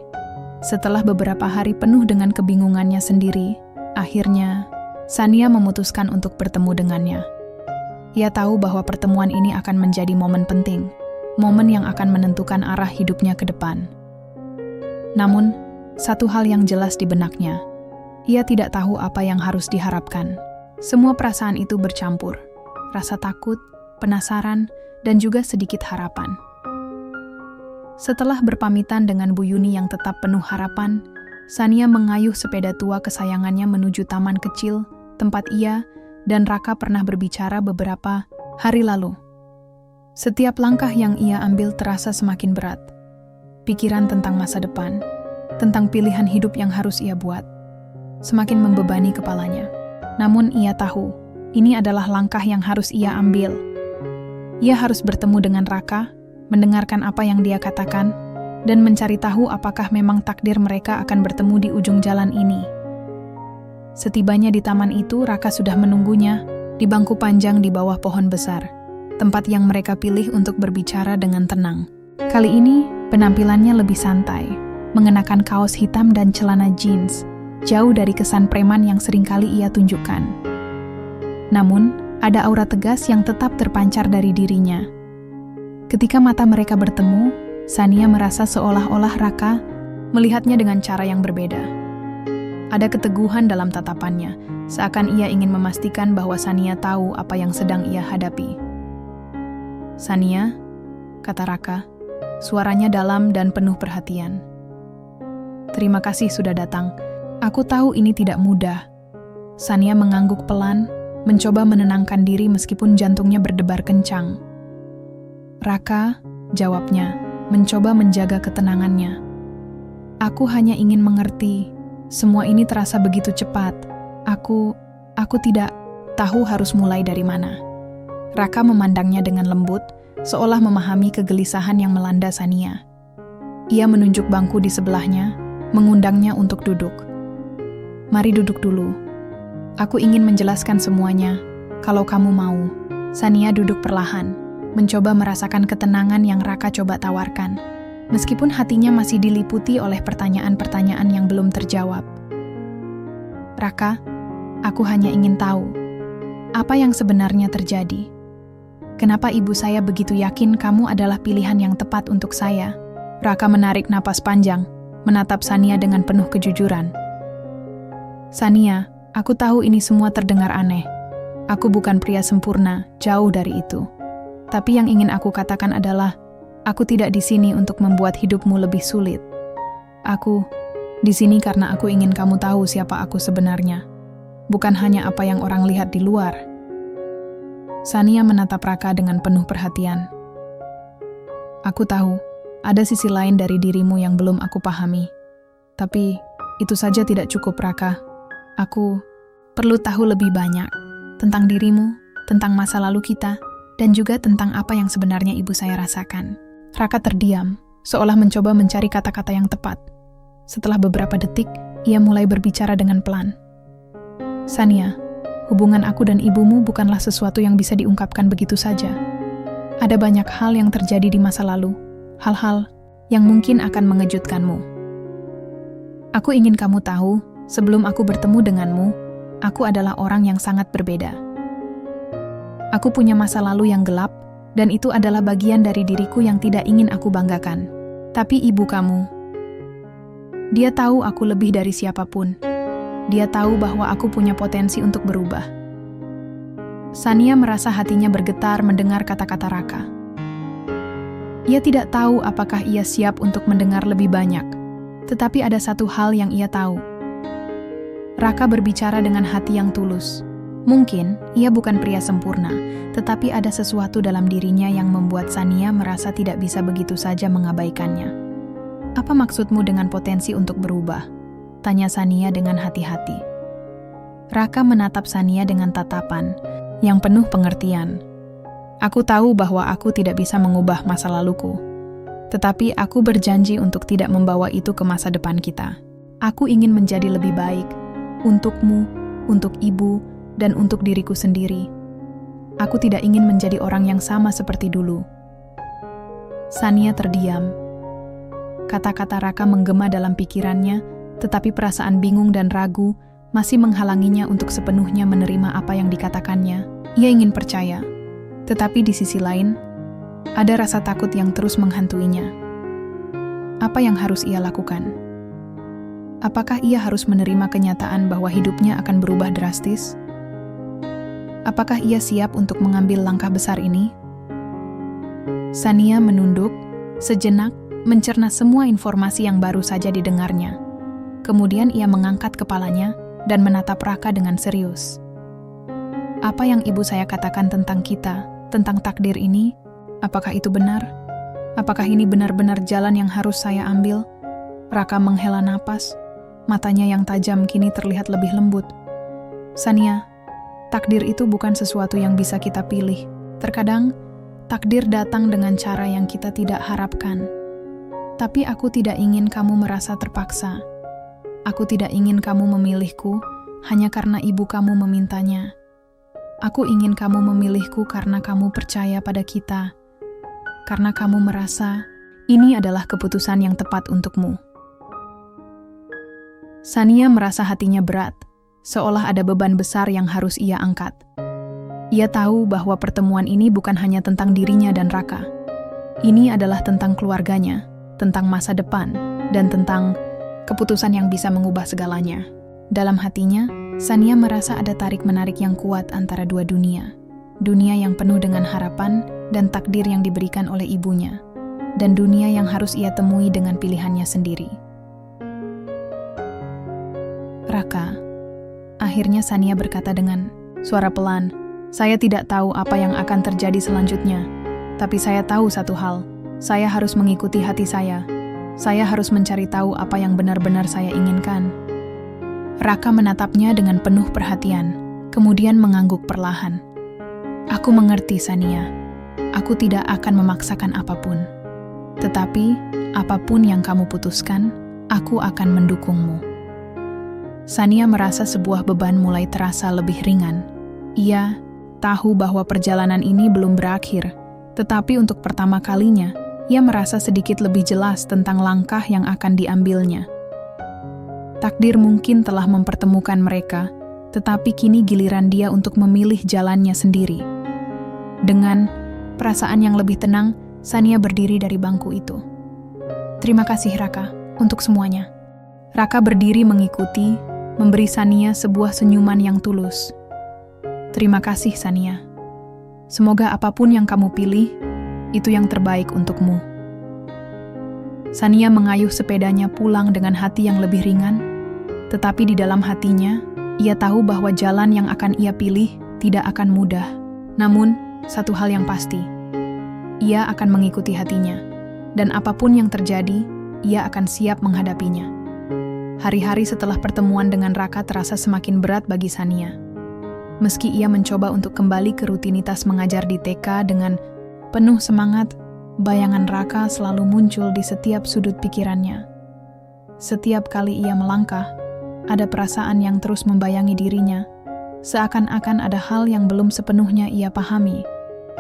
A: Setelah beberapa hari penuh dengan kebingungannya sendiri, akhirnya Sania memutuskan untuk bertemu dengannya. Ia tahu bahwa pertemuan ini akan menjadi momen penting, momen yang akan menentukan arah hidupnya ke depan. Namun, satu hal yang jelas di benaknya, ia tidak tahu apa yang harus diharapkan. Semua perasaan itu bercampur, rasa takut, penasaran, dan juga sedikit harapan. Setelah berpamitan dengan Bu Yuni yang tetap penuh harapan, Sania mengayuh sepeda tua kesayangannya menuju taman kecil, tempat ia dan Raka pernah berbicara beberapa hari lalu. Setiap langkah yang ia ambil terasa semakin berat. Pikiran tentang masa depan, tentang pilihan hidup yang harus ia buat, semakin membebani kepalanya. Namun ia tahu, ini adalah langkah yang harus ia ambil. Ia harus bertemu dengan Raka, mendengarkan apa yang dia katakan, dan mencari tahu apakah memang takdir mereka akan bertemu di ujung jalan ini. Setibanya di taman itu, Raka sudah menunggunya di bangku panjang di bawah pohon besar, tempat yang mereka pilih untuk berbicara dengan tenang. Kali ini, penampilannya lebih santai, mengenakan kaos hitam dan celana jeans, jauh dari kesan preman yang seringkali ia tunjukkan. Namun, ada aura tegas yang tetap terpancar dari dirinya. Ketika mata mereka bertemu, Sania merasa seolah-olah Raka melihatnya dengan cara yang berbeda. Ada keteguhan dalam tatapannya, seakan ia ingin memastikan bahwa Sania tahu apa yang sedang ia hadapi. "Sania," kata Raka, suaranya dalam dan penuh perhatian. "Terima kasih sudah datang. Aku tahu ini tidak mudah." Sania mengangguk pelan, mencoba menenangkan diri meskipun jantungnya berdebar kencang. "Raka," jawabnya, mencoba menjaga ketenangannya. "Aku hanya ingin mengerti. Semua ini terasa begitu cepat. Aku tidak tahu harus mulai dari mana." Raka memandangnya dengan lembut, seolah memahami kegelisahan yang melanda Sania. Ia menunjuk bangku di sebelahnya, mengundangnya untuk duduk. "Mari duduk dulu. Aku ingin menjelaskan semuanya, kalau kamu mau." Sania duduk perlahan, mencoba merasakan ketenangan yang Raka coba tawarkan, meskipun hatinya masih diliputi oleh pertanyaan-pertanyaan yang belum terjawab. "Raka, aku hanya ingin tahu, apa yang sebenarnya terjadi? Kenapa ibu saya begitu yakin kamu adalah pilihan yang tepat untuk saya?" Raka menarik napas panjang, menatap Sania dengan penuh kejujuran. "Sania, aku tahu ini semua terdengar aneh. Aku bukan pria sempurna, jauh dari itu. Tapi yang ingin aku katakan adalah, aku tidak di sini untuk membuat hidupmu lebih sulit. Aku di sini karena aku ingin kamu tahu siapa aku sebenarnya, bukan hanya apa yang orang lihat di luar." Sania menatap Raka dengan penuh perhatian. "Aku tahu, ada sisi lain dari dirimu yang belum aku pahami. Tapi, itu saja tidak cukup, Raka. Aku perlu tahu lebih banyak tentang dirimu, tentang masa lalu kita, dan juga tentang apa yang sebenarnya ibu saya rasakan." Raka terdiam, seolah mencoba mencari kata-kata yang tepat. Setelah beberapa detik, ia mulai berbicara dengan pelan. "Sania, hubungan aku dan ibumu bukanlah sesuatu yang bisa diungkapkan begitu saja. Ada banyak hal yang terjadi di masa lalu, hal-hal yang mungkin akan mengejutkanmu. Aku ingin kamu tahu, sebelum aku bertemu denganmu, aku adalah orang yang sangat berbeda. Aku punya masa lalu yang gelap, dan itu adalah bagian dari diriku yang tidak ingin aku banggakan. Tapi ibu kamu, dia tahu aku lebih dari siapapun. Dia tahu bahwa aku punya potensi untuk berubah." Sania merasa hatinya bergetar mendengar kata-kata Raka. Ia tidak tahu apakah ia siap untuk mendengar lebih banyak, tetapi ada satu hal yang ia tahu. Raka berbicara dengan hati yang tulus. Mungkin ia bukan pria sempurna, tetapi ada sesuatu dalam dirinya yang membuat Sania merasa tidak bisa begitu saja mengabaikannya. "Apa maksudmu dengan potensi untuk berubah?" tanya Sania dengan hati-hati. Raka menatap Sania dengan tatapan yang penuh pengertian. "Aku tahu bahwa aku tidak bisa mengubah masa laluku, tetapi aku berjanji untuk tidak membawa itu ke masa depan kita. Aku ingin menjadi lebih baik, untukmu, untuk ibu, dan untuk diriku sendiri. Aku tidak ingin menjadi orang yang sama seperti dulu." Sania terdiam. Kata-kata Raka menggema dalam pikirannya, tetapi perasaan bingung dan ragu masih menghalanginya untuk sepenuhnya menerima apa yang dikatakannya. Ia ingin percaya, tetapi di sisi lain, ada rasa takut yang terus menghantuinya. Apa yang harus ia lakukan? Apakah ia harus menerima kenyataan bahwa hidupnya akan berubah drastis? Apakah ia siap untuk mengambil langkah besar ini? Sania menunduk, sejenak, mencerna semua informasi yang baru saja didengarnya. Kemudian ia mengangkat kepalanya dan menatap Raka dengan serius. "Apa yang ibu saya katakan tentang kita, tentang takdir ini, Apakah itu benar? Apakah ini benar-benar jalan yang harus saya ambil? Raka menghela napas. Matanya yang tajam kini terlihat lebih lembut. Sania, takdir itu bukan sesuatu yang bisa kita pilih. Terkadang, takdir datang dengan cara yang kita tidak harapkan. Tapi aku tidak ingin kamu merasa terpaksa. Aku tidak ingin kamu memilihku hanya karena ibu kamu memintanya. Aku ingin kamu memilihku karena kamu percaya pada kita. Karena kamu merasa ini adalah keputusan yang tepat untukmu. Sania merasa hatinya berat, seolah ada beban besar yang harus ia angkat. Ia tahu bahwa pertemuan ini bukan hanya tentang dirinya dan Raka. Ini adalah tentang keluarganya, tentang masa depan, dan tentang keputusan yang bisa mengubah segalanya. Dalam hatinya, Sania merasa ada tarik-menarik yang kuat antara dua dunia. Dunia yang penuh dengan harapan dan takdir yang diberikan oleh ibunya, dan dunia yang harus ia temui dengan pilihannya sendiri. Raka, akhirnya Sania berkata dengan suara pelan, "Saya tidak tahu apa yang akan terjadi selanjutnya, tapi saya tahu satu hal, saya harus mengikuti hati saya. Saya harus mencari tahu apa yang benar-benar saya inginkan." Raka menatapnya dengan penuh perhatian, kemudian mengangguk perlahan. "Aku mengerti, Sania. Aku tidak akan memaksakan apapun. Tetapi, apapun yang kamu putuskan, aku akan mendukungmu." Sania merasa sebuah beban mulai terasa lebih ringan. Ia tahu bahwa perjalanan ini belum berakhir, tetapi untuk pertama kalinya, ia merasa sedikit lebih jelas tentang langkah yang akan diambilnya. Takdir mungkin telah mempertemukan mereka, tetapi kini giliran dia untuk memilih jalannya sendiri. Dengan perasaan yang lebih tenang, Sania berdiri dari bangku itu. "Terima kasih, Raka, untuk semuanya." Raka berdiri mengikuti, memberi Sania sebuah senyuman yang tulus. "Terima kasih, Sania. Semoga apapun yang kamu pilih, itu yang terbaik untukmu." Sania mengayuh sepedanya pulang dengan hati yang lebih ringan, tetapi di dalam hatinya, ia tahu bahwa jalan yang akan ia pilih tidak akan mudah. Namun, satu hal yang pasti, ia akan mengikuti hatinya, dan apapun yang terjadi, ia akan siap menghadapinya. Hari-hari setelah pertemuan dengan Raka terasa semakin berat bagi Sania. Meski ia mencoba untuk kembali ke rutinitas mengajar di TK dengan penuh semangat, bayangan Raka selalu muncul di setiap sudut pikirannya. Setiap kali ia melangkah, ada perasaan yang terus membayangi dirinya, seakan-akan ada hal yang belum sepenuhnya ia pahami,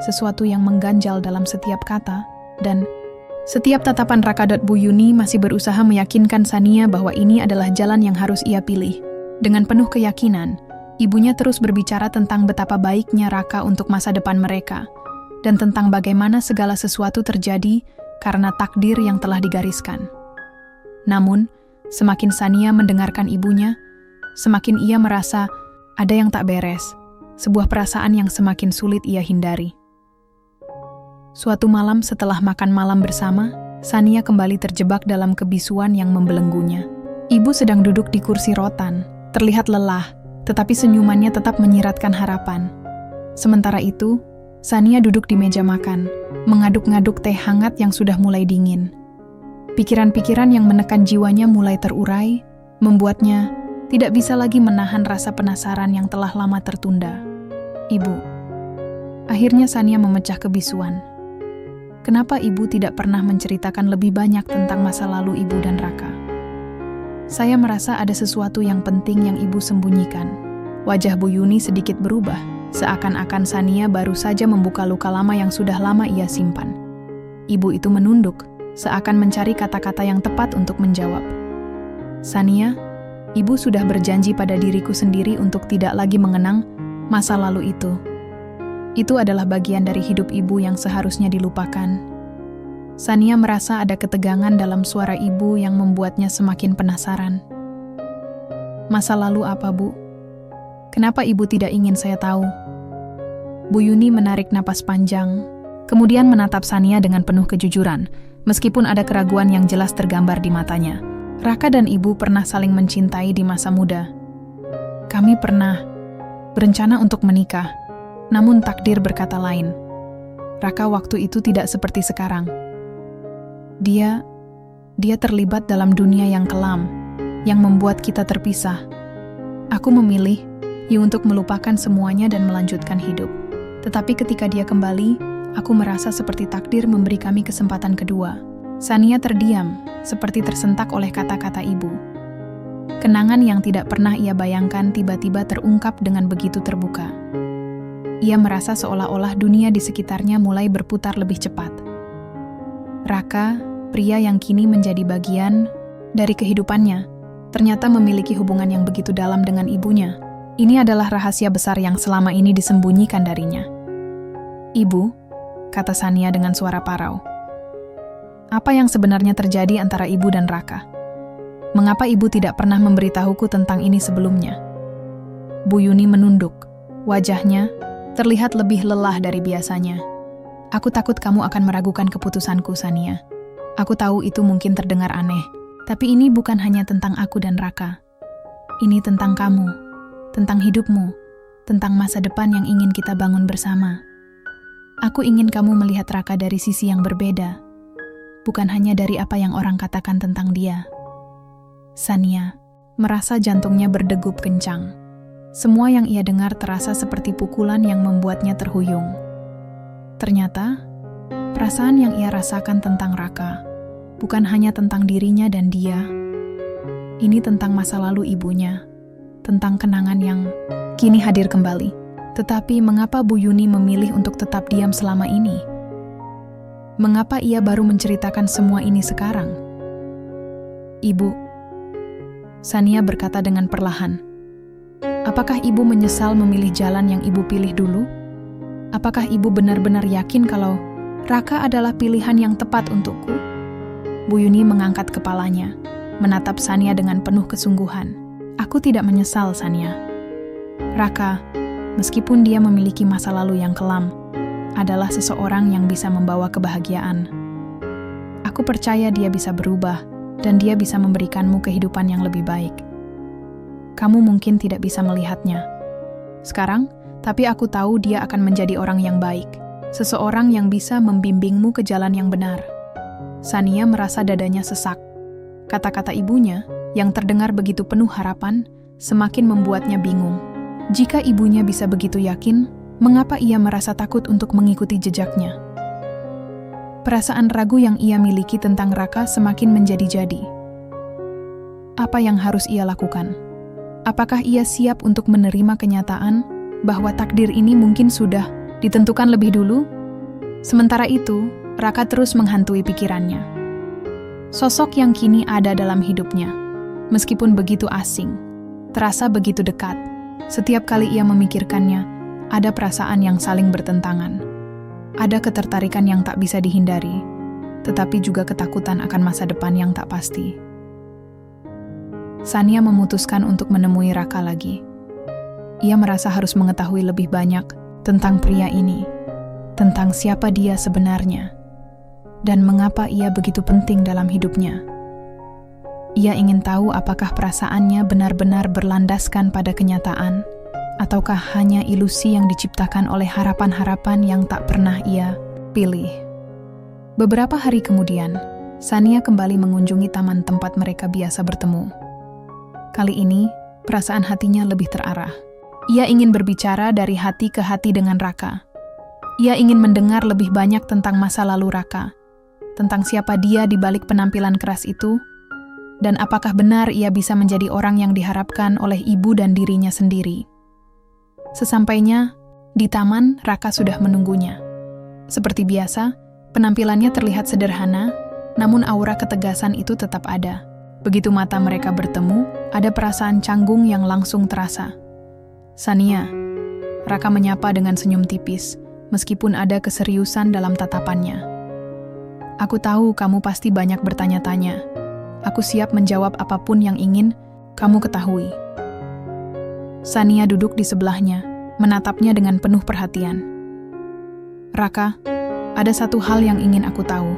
A: sesuatu yang mengganjal dalam setiap kata, dan setiap tatapan Raka. Bu Yuni masih berusaha meyakinkan Sania bahwa ini adalah jalan yang harus ia pilih. Dengan penuh keyakinan, ibunya terus berbicara tentang betapa baiknya Raka untuk masa depan mereka, dan tentang bagaimana segala sesuatu terjadi karena takdir yang telah digariskan. Namun, semakin Sania mendengarkan ibunya, semakin ia merasa ada yang tak beres, sebuah perasaan yang semakin sulit ia hindari. Suatu malam setelah makan malam bersama, Sania kembali terjebak dalam kebisuan yang membelenggunya. Ibu sedang duduk di kursi rotan, terlihat lelah, tetapi senyumannya tetap menyiratkan harapan. Sementara itu, Sania duduk di meja makan, mengaduk-ngaduk teh hangat yang sudah mulai dingin. Pikiran-pikiran yang menekan jiwanya mulai terurai, membuatnya tidak bisa lagi menahan rasa penasaran yang telah lama tertunda. "Ibu." Akhirnya Sania memecah kebisuan. Kenapa ibu tidak pernah menceritakan lebih banyak tentang masa lalu ibu dan Raka? Saya merasa ada sesuatu yang penting yang ibu sembunyikan. Wajah Bu Yuni sedikit berubah, seakan-akan Sania baru saja membuka luka lama yang sudah lama ia simpan. Ibu itu menunduk, seakan mencari kata-kata yang tepat untuk menjawab. "Sania, ibu sudah berjanji pada diriku sendiri untuk tidak lagi mengenang masa lalu itu. Itu adalah bagian dari hidup ibu yang seharusnya dilupakan." Sania merasa ada ketegangan dalam suara ibu yang membuatnya semakin penasaran. "Masa lalu apa, Bu? Kenapa ibu tidak ingin saya tahu?" Bu Yuni menarik napas panjang, kemudian menatap Sania dengan penuh kejujuran, meskipun ada keraguan yang jelas tergambar di matanya. "Raka dan ibu pernah saling mencintai di masa muda. Kami pernah berencana untuk menikah, namun takdir berkata lain. Raka waktu itu tidak seperti sekarang. Dia terlibat dalam dunia yang kelam, yang membuat kita terpisah. Aku memilih untuk melupakan semuanya dan melanjutkan hidup. Tetapi ketika dia kembali, aku merasa seperti takdir memberi kami kesempatan kedua. Sania terdiam, seperti tersentak oleh kata-kata ibu. Kenangan yang tidak pernah ia bayangkan tiba-tiba terungkap dengan begitu terbuka. Ia merasa seolah-olah dunia di sekitarnya mulai berputar lebih cepat. Raka, pria yang kini menjadi bagian dari kehidupannya, ternyata memiliki hubungan yang begitu dalam dengan ibunya. Ini adalah rahasia besar yang selama ini disembunyikan darinya. "Ibu," kata Sania dengan suara parau. "Apa yang sebenarnya terjadi antara ibu dan Raka? Mengapa ibu tidak pernah memberitahuku tentang ini sebelumnya?" Bu Yuni menunduk. Wajahnya terlihat lebih lelah dari biasanya. "Aku takut kamu akan meragukan keputusanku, Sania. Aku tahu itu mungkin terdengar aneh, tapi ini bukan hanya tentang aku dan Raka. Ini tentang kamu, tentang hidupmu, tentang masa depan yang ingin kita bangun bersama. Aku ingin kamu melihat Raka dari sisi yang berbeda, bukan hanya dari apa yang orang katakan tentang dia." Sania merasa jantungnya berdegup kencang. Semua yang ia dengar terasa seperti pukulan yang membuatnya terhuyung. Ternyata, perasaan yang ia rasakan tentang Raka bukan hanya tentang dirinya dan dia. Ini tentang masa lalu ibunya, tentang kenangan yang kini hadir kembali. Tetapi mengapa Bu Yuni memilih untuk tetap diam selama ini? Mengapa ia baru menceritakan semua ini sekarang? "Ibu," Sania berkata dengan perlahan, "apakah ibu menyesal memilih jalan yang ibu pilih dulu? Apakah ibu benar-benar yakin kalau Raka adalah pilihan yang tepat untukku?" Bu Yuni mengangkat kepalanya, menatap Sania dengan penuh kesungguhan. "Aku tidak menyesal, Sania. Raka, meskipun dia memiliki masa lalu yang kelam, adalah seseorang yang bisa membawa kebahagiaan. Aku percaya dia bisa berubah, dan dia bisa memberikanmu kehidupan yang lebih baik. Kamu mungkin tidak bisa melihatnya sekarang, tapi aku tahu dia akan menjadi orang yang baik, seseorang yang bisa membimbingmu ke jalan yang benar." Sania merasa dadanya sesak. Kata-kata ibunya, yang terdengar begitu penuh harapan, semakin membuatnya bingung. Jika ibunya bisa begitu yakin, mengapa ia merasa takut untuk mengikuti jejaknya? Perasaan ragu yang ia miliki tentang Raka semakin menjadi-jadi. Apa yang harus ia lakukan? Apakah ia siap untuk menerima kenyataan bahwa takdir ini mungkin sudah ditentukan lebih dulu? Sementara itu, Raka terus menghantui pikirannya. Sosok yang kini ada dalam hidupnya, meskipun begitu asing, terasa begitu dekat. Setiap kali ia memikirkannya, ada perasaan yang saling bertentangan. Ada ketertarikan yang tak bisa dihindari, tetapi juga ketakutan akan masa depan yang tak pasti. Sania memutuskan untuk menemui Raka lagi. Ia merasa harus mengetahui lebih banyak tentang pria ini, tentang siapa dia sebenarnya, dan mengapa ia begitu penting dalam hidupnya. Ia ingin tahu apakah perasaannya benar-benar berlandaskan pada kenyataan, ataukah hanya ilusi yang diciptakan oleh harapan-harapan yang tak pernah ia pilih. Beberapa hari kemudian, Sania kembali mengunjungi taman tempat mereka biasa bertemu. Kali ini, perasaan hatinya lebih terarah. Ia ingin berbicara dari hati ke hati dengan Raka. Ia ingin mendengar lebih banyak tentang masa lalu Raka, tentang siapa dia di balik penampilan keras itu, dan apakah benar ia bisa menjadi orang yang diharapkan oleh ibu dan dirinya sendiri. Sesampainya di taman, Raka sudah menunggunya. Seperti biasa, penampilannya terlihat sederhana, namun aura ketegasan itu tetap ada. Begitu mata mereka bertemu, ada perasaan canggung yang langsung terasa. "Sania," Raka menyapa dengan senyum tipis, meskipun ada keseriusan dalam tatapannya. "Aku tahu kamu pasti banyak bertanya-tanya. Aku siap menjawab apapun yang ingin kamu ketahui." Sania duduk di sebelahnya, menatapnya dengan penuh perhatian. "Raka, ada satu hal yang ingin aku tahu.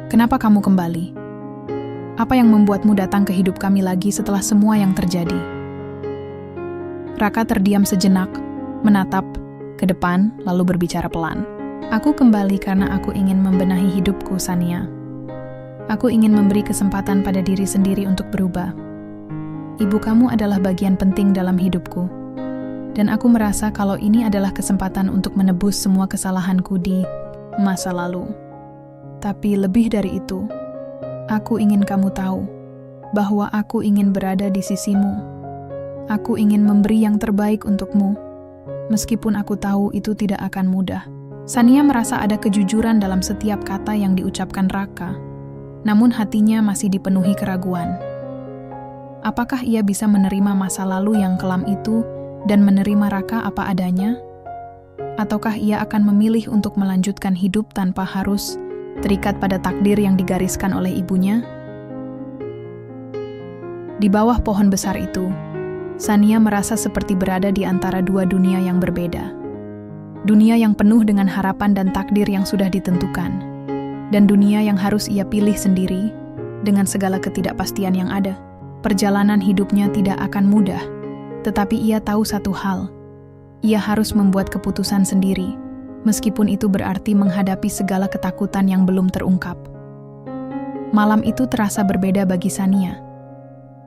A: Kenapa kamu kembali? Apa yang membuatmu datang ke hidup kami lagi setelah semua yang terjadi?" Raka terdiam sejenak, menatap ke depan lalu berbicara pelan. Aku kembali karena aku ingin membenahi hidupku, Sania. Aku ingin memberi kesempatan pada diri sendiri untuk berubah. Ibu kamu adalah bagian penting dalam hidupku. Dan aku merasa kalau ini adalah kesempatan untuk menebus semua kesalahanku di masa lalu. Tapi lebih dari itu, aku ingin kamu tahu bahwa aku ingin berada di sisimu. Aku ingin memberi yang terbaik untukmu, meskipun aku tahu itu tidak akan mudah. Sania merasa ada kejujuran dalam setiap kata yang diucapkan Raka, namun hatinya masih dipenuhi keraguan. Apakah ia bisa menerima masa lalu yang kelam itu dan menerima Raka apa adanya? Ataukah ia akan memilih untuk melanjutkan hidup tanpa harus terikat pada takdir yang digariskan oleh ibunya? Di bawah pohon besar itu, Sania merasa seperti berada di antara dua dunia yang berbeda. Dunia yang penuh dengan harapan dan takdir yang sudah ditentukan, dan dunia yang harus ia pilih sendiri dengan segala ketidakpastian yang ada. Perjalanan hidupnya tidak akan mudah, tetapi ia tahu satu hal. Ia harus membuat keputusan sendiri, meskipun itu berarti menghadapi segala ketakutan yang belum terungkap. Malam itu terasa berbeda bagi Sania.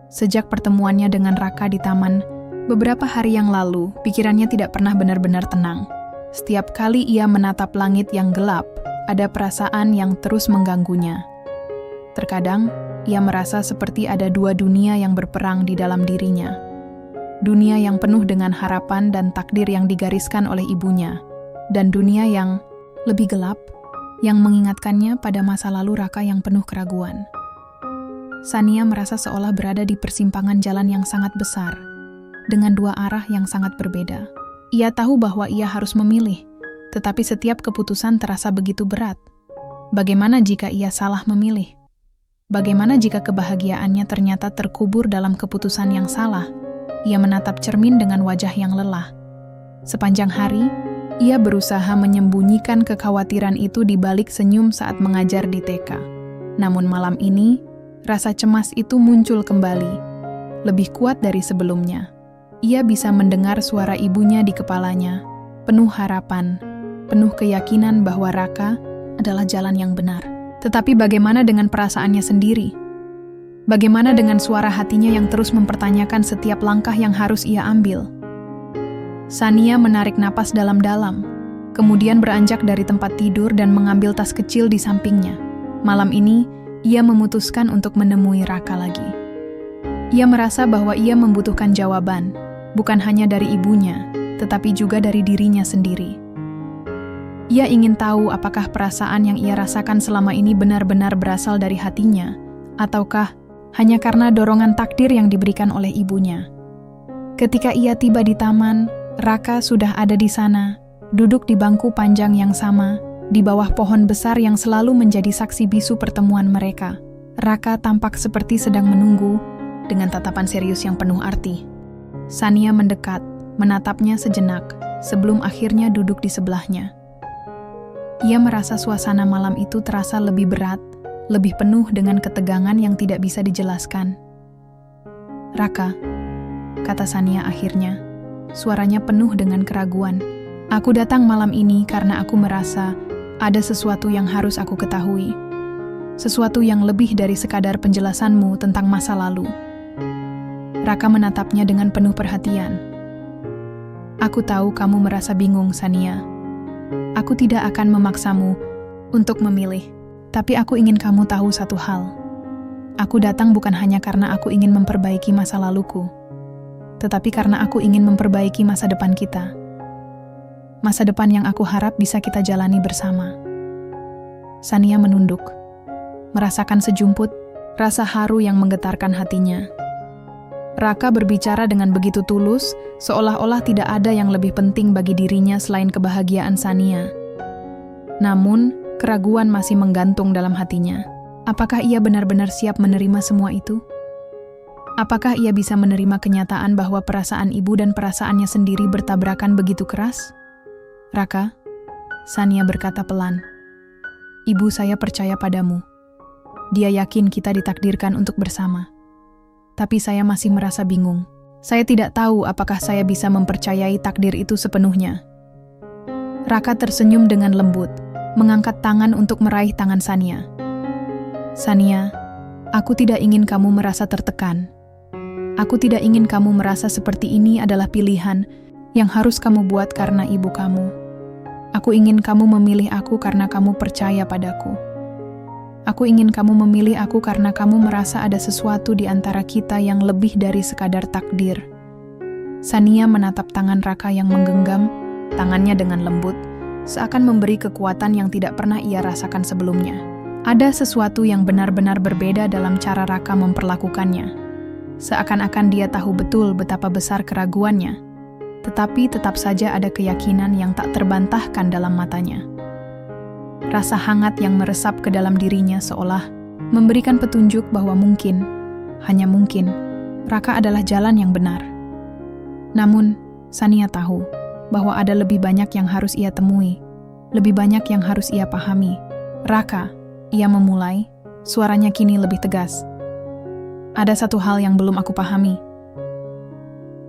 A: Sejak pertemuannya dengan Raka di taman, beberapa hari yang lalu, pikirannya tidak pernah benar-benar tenang. Setiap kali ia menatap langit yang gelap, ada perasaan yang terus mengganggunya. Terkadang, ia merasa seperti ada dua dunia yang berperang di dalam dirinya. Dunia yang penuh dengan harapan dan takdir yang digariskan oleh ibunya, dan dunia yang lebih gelap, yang mengingatkannya pada masa lalu Raka yang penuh keraguan. Sania merasa seolah berada di persimpangan jalan yang sangat besar, dengan dua arah yang sangat berbeda. Ia tahu bahwa ia harus memilih, tetapi setiap keputusan terasa begitu berat. Bagaimana jika ia salah memilih? Bagaimana jika kebahagiaannya ternyata terkubur dalam keputusan yang salah? Ia menatap cermin dengan wajah yang lelah. Sepanjang hari, ia berusaha menyembunyikan kekhawatiran itu di balik senyum saat mengajar di TK. Namun malam ini, rasa cemas itu muncul kembali, lebih kuat dari sebelumnya. Ia bisa mendengar suara ibunya di kepalanya, penuh harapan, penuh keyakinan bahwa Raka adalah jalan yang benar. Tetapi bagaimana dengan perasaannya sendiri? Bagaimana dengan suara hatinya yang terus mempertanyakan setiap langkah yang harus ia ambil? Sania menarik napas dalam-dalam, kemudian beranjak dari tempat tidur dan mengambil tas kecil di sampingnya. Malam ini, ia memutuskan untuk menemui Raka lagi. Ia merasa bahwa ia membutuhkan jawaban, bukan hanya dari ibunya, tetapi juga dari dirinya sendiri. Ia ingin tahu apakah perasaan yang ia rasakan selama ini benar-benar berasal dari hatinya, ataukah hanya karena dorongan takdir yang diberikan oleh ibunya. Ketika ia tiba di taman, Raka sudah ada di sana, duduk di bangku panjang yang sama, di bawah pohon besar yang selalu menjadi saksi bisu pertemuan mereka. Raka tampak seperti sedang menunggu, dengan tatapan serius yang penuh arti. Sania mendekat, menatapnya sejenak, sebelum akhirnya duduk di sebelahnya. Ia merasa suasana malam itu terasa lebih berat, lebih penuh dengan ketegangan yang tidak bisa dijelaskan. "Raka," kata Sania akhirnya, suaranya penuh dengan keraguan. "Aku datang malam ini karena aku merasa ada sesuatu yang harus aku ketahui. Sesuatu yang lebih dari sekadar penjelasanmu tentang masa lalu." Raka menatapnya dengan penuh perhatian. "Aku tahu kamu merasa bingung, Sania. Aku tidak akan memaksamu untuk memilih, tapi aku ingin kamu tahu satu hal. Aku datang bukan hanya karena aku ingin memperbaiki masa laluku, tetapi karena aku ingin memperbaiki masa depan kita. Masa depan yang aku harap bisa kita jalani bersama." Sania menunduk, merasakan sejumput rasa haru yang menggetarkan hatinya. Raka berbicara dengan begitu tulus, seolah-olah tidak ada yang lebih penting bagi dirinya selain kebahagiaan Sania. Namun, keraguan masih menggantung dalam hatinya. Apakah ia benar-benar siap menerima semua itu? Apakah ia bisa menerima kenyataan bahwa perasaan ibu dan perasaannya sendiri bertabrakan begitu keras? "Raka," Sania berkata pelan, "Ibu saya percaya padamu. Dia yakin kita ditakdirkan untuk bersama. Tapi saya masih merasa bingung. Saya tidak tahu apakah saya bisa mempercayai takdir itu sepenuhnya." Raka tersenyum dengan lembut, mengangkat tangan untuk meraih tangan Sania. Sania, aku tidak ingin kamu merasa tertekan. Aku tidak ingin kamu merasa seperti ini adalah pilihan yang harus kamu buat karena ibu kamu. Aku ingin kamu memilih aku karena kamu percaya padaku. Aku ingin kamu memilih aku karena kamu merasa ada sesuatu di antara kita yang lebih dari sekadar takdir. Sania menatap tangan Raka yang menggenggam tangannya dengan lembut, seakan memberi kekuatan yang tidak pernah ia rasakan sebelumnya. Ada sesuatu yang benar-benar berbeda dalam cara Raka memperlakukannya. Seakan-akan dia tahu betul betapa besar keraguannya, tetapi tetap saja ada keyakinan yang tak terbantahkan dalam matanya. Rasa hangat yang meresap ke dalam dirinya seolah memberikan petunjuk bahwa mungkin, hanya mungkin, Raka adalah jalan yang benar. Namun, Sania tahu bahwa ada lebih banyak yang harus ia temui, lebih banyak yang harus ia pahami. Raka, ia memulai, suaranya kini lebih tegas. Ada satu hal yang belum aku pahami.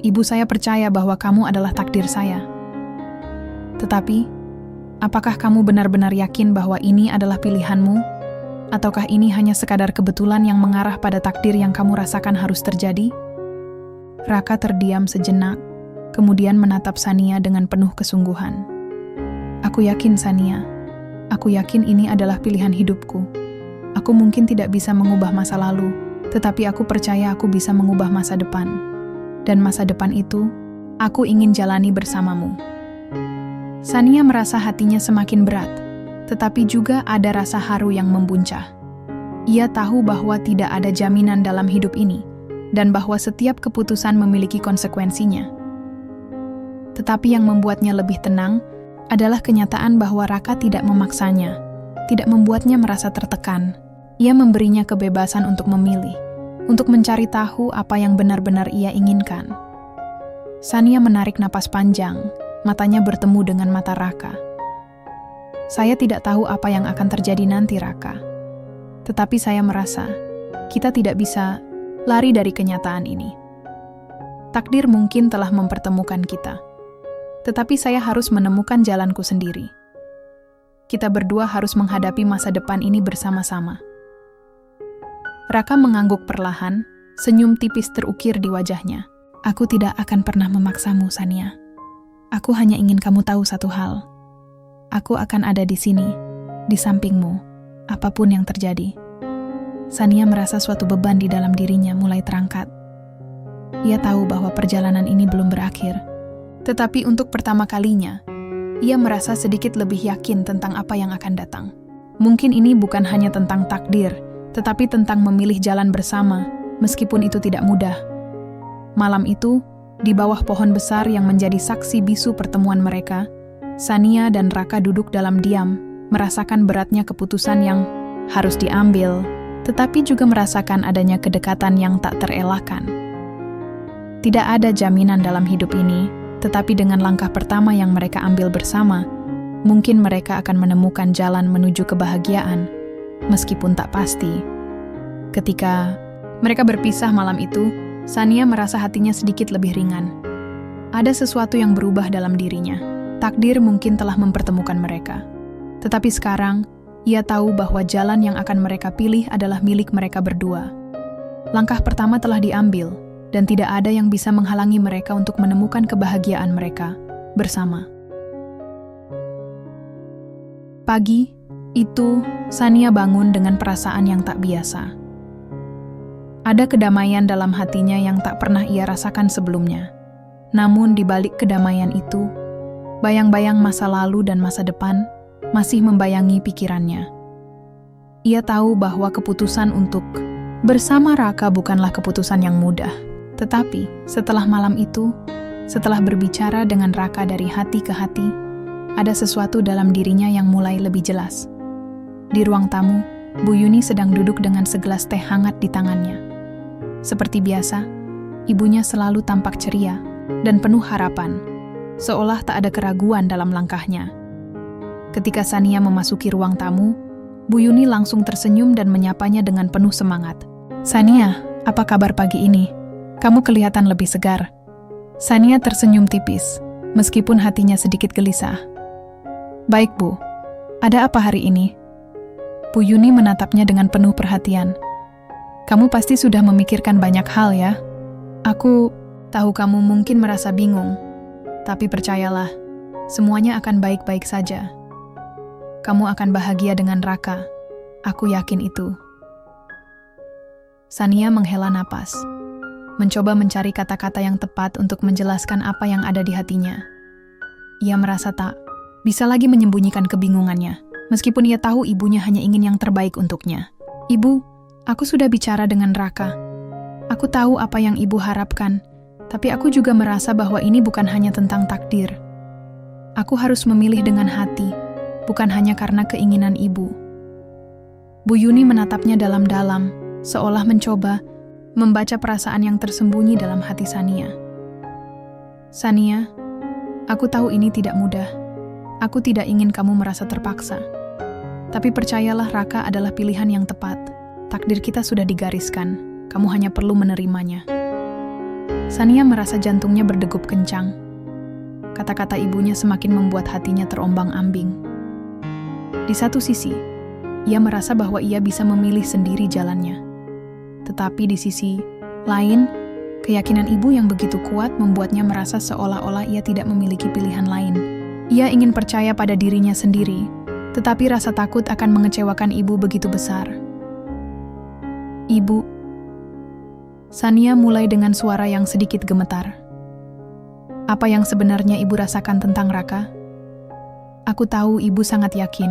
A: Ibu saya percaya bahwa kamu adalah takdir saya. Tetapi, apakah kamu benar-benar yakin bahwa ini adalah pilihanmu? Ataukah ini hanya sekadar kebetulan yang mengarah pada takdir yang kamu rasakan harus terjadi? Raka terdiam sejenak, kemudian menatap Sania dengan penuh kesungguhan. Aku yakin, Sania. Aku yakin ini adalah pilihan hidupku. Aku mungkin tidak bisa mengubah masa lalu, tetapi aku percaya aku bisa mengubah masa depan. Dan masa depan itu, aku ingin jalani bersamamu. Sania merasa hatinya semakin berat, tetapi juga ada rasa haru yang membuncah. Ia tahu bahwa tidak ada jaminan dalam hidup ini, dan bahwa setiap keputusan memiliki konsekuensinya. Tetapi yang membuatnya lebih tenang adalah kenyataan bahwa Raka tidak memaksanya, tidak membuatnya merasa tertekan. Ia memberinya kebebasan untuk memilih, untuk mencari tahu apa yang benar-benar ia inginkan. Sania menarik napas panjang, matanya bertemu dengan mata Raka. Saya tidak tahu apa yang akan terjadi nanti, Raka. Tetapi saya merasa kita tidak bisa lari dari kenyataan ini. Takdir mungkin telah mempertemukan kita. Tetapi saya harus menemukan jalanku sendiri. Kita berdua harus menghadapi masa depan ini bersama-sama. Raka mengangguk perlahan, senyum tipis terukir di wajahnya. Aku tidak akan pernah memaksamu, Sania. Aku hanya ingin kamu tahu satu hal. Aku akan ada di sini, di sampingmu, apapun yang terjadi. Sania merasa suatu beban di dalam dirinya mulai terangkat. Ia tahu bahwa perjalanan ini belum berakhir. Tetapi untuk pertama kalinya, ia merasa sedikit lebih yakin tentang apa yang akan datang. Mungkin ini bukan hanya tentang takdir, tetapi tentang memilih jalan bersama, meskipun itu tidak mudah. Malam itu, di bawah pohon besar yang menjadi saksi bisu pertemuan mereka, Sania dan Raka duduk dalam diam, merasakan beratnya keputusan yang harus diambil, tetapi juga merasakan adanya kedekatan yang tak terelakkan. Tidak ada jaminan dalam hidup ini, tetapi dengan langkah pertama yang mereka ambil bersama, mungkin mereka akan menemukan jalan menuju kebahagiaan, meskipun tak pasti. Ketika mereka berpisah malam itu, Sania merasa hatinya sedikit lebih ringan. Ada sesuatu yang berubah dalam dirinya. Takdir mungkin telah mempertemukan mereka. Tetapi sekarang, ia tahu bahwa jalan yang akan mereka pilih adalah milik mereka berdua. Langkah pertama telah diambil, dan tidak ada yang bisa menghalangi mereka untuk menemukan kebahagiaan mereka bersama. Pagi itu, Sania bangun dengan perasaan yang tak biasa. Ada kedamaian dalam hatinya yang tak pernah ia rasakan sebelumnya. Namun di balik kedamaian itu, bayang-bayang masa lalu dan masa depan masih membayangi pikirannya. Ia tahu bahwa keputusan untuk bersama Raka bukanlah keputusan yang mudah. Tetapi setelah malam itu, setelah berbicara dengan Raka dari hati ke hati, ada sesuatu dalam dirinya yang mulai lebih jelas. Di ruang tamu, Bu Yuni sedang duduk dengan segelas teh hangat di tangannya. Seperti biasa, ibunya selalu tampak ceria dan penuh harapan, seolah tak ada keraguan dalam langkahnya. Ketika Sania memasuki ruang tamu, Bu Yuni langsung tersenyum dan menyapanya dengan penuh semangat. "Sania, apa kabar pagi ini? Kamu kelihatan lebih segar." Sania tersenyum tipis, meskipun hatinya sedikit gelisah. Baik, Bu. Ada apa hari ini? Bu Yuni menatapnya dengan penuh perhatian. Kamu pasti sudah memikirkan banyak hal ya? Aku tahu kamu mungkin merasa bingung, tapi percayalah, semuanya akan baik-baik saja. Kamu akan bahagia dengan Raka. Aku yakin itu. Sania menghela napas, mencoba mencari kata-kata yang tepat untuk menjelaskan apa yang ada di hatinya. Ia merasa tak bisa lagi menyembunyikan kebingungannya, meskipun ia tahu ibunya hanya ingin yang terbaik untuknya. Ibu, aku sudah bicara dengan Raka. Aku tahu apa yang ibu harapkan, tapi aku juga merasa bahwa ini bukan hanya tentang takdir. Aku harus memilih dengan hati, bukan hanya karena keinginan ibu. Bu Yuni menatapnya dalam-dalam, seolah mencoba membaca perasaan yang tersembunyi dalam hati Sania. Sania, aku tahu ini tidak mudah. Aku tidak ingin kamu merasa terpaksa. Tapi percayalah, Raka adalah pilihan yang tepat. Takdir kita sudah digariskan, kamu hanya perlu menerimanya. Sania merasa jantungnya berdegup kencang. Kata-kata ibunya semakin membuat hatinya terombang-ambing. Di satu sisi, ia merasa bahwa ia bisa memilih sendiri jalannya. Tetapi di sisi lain, keyakinan ibu yang begitu kuat membuatnya merasa seolah-olah ia tidak memiliki pilihan lain. Ia ingin percaya pada dirinya sendiri, tetapi rasa takut akan mengecewakan ibu begitu besar. Ibu. Sania mulai dengan suara yang sedikit gemetar. Apa yang sebenarnya ibu rasakan tentang Raka? Aku tahu ibu sangat yakin,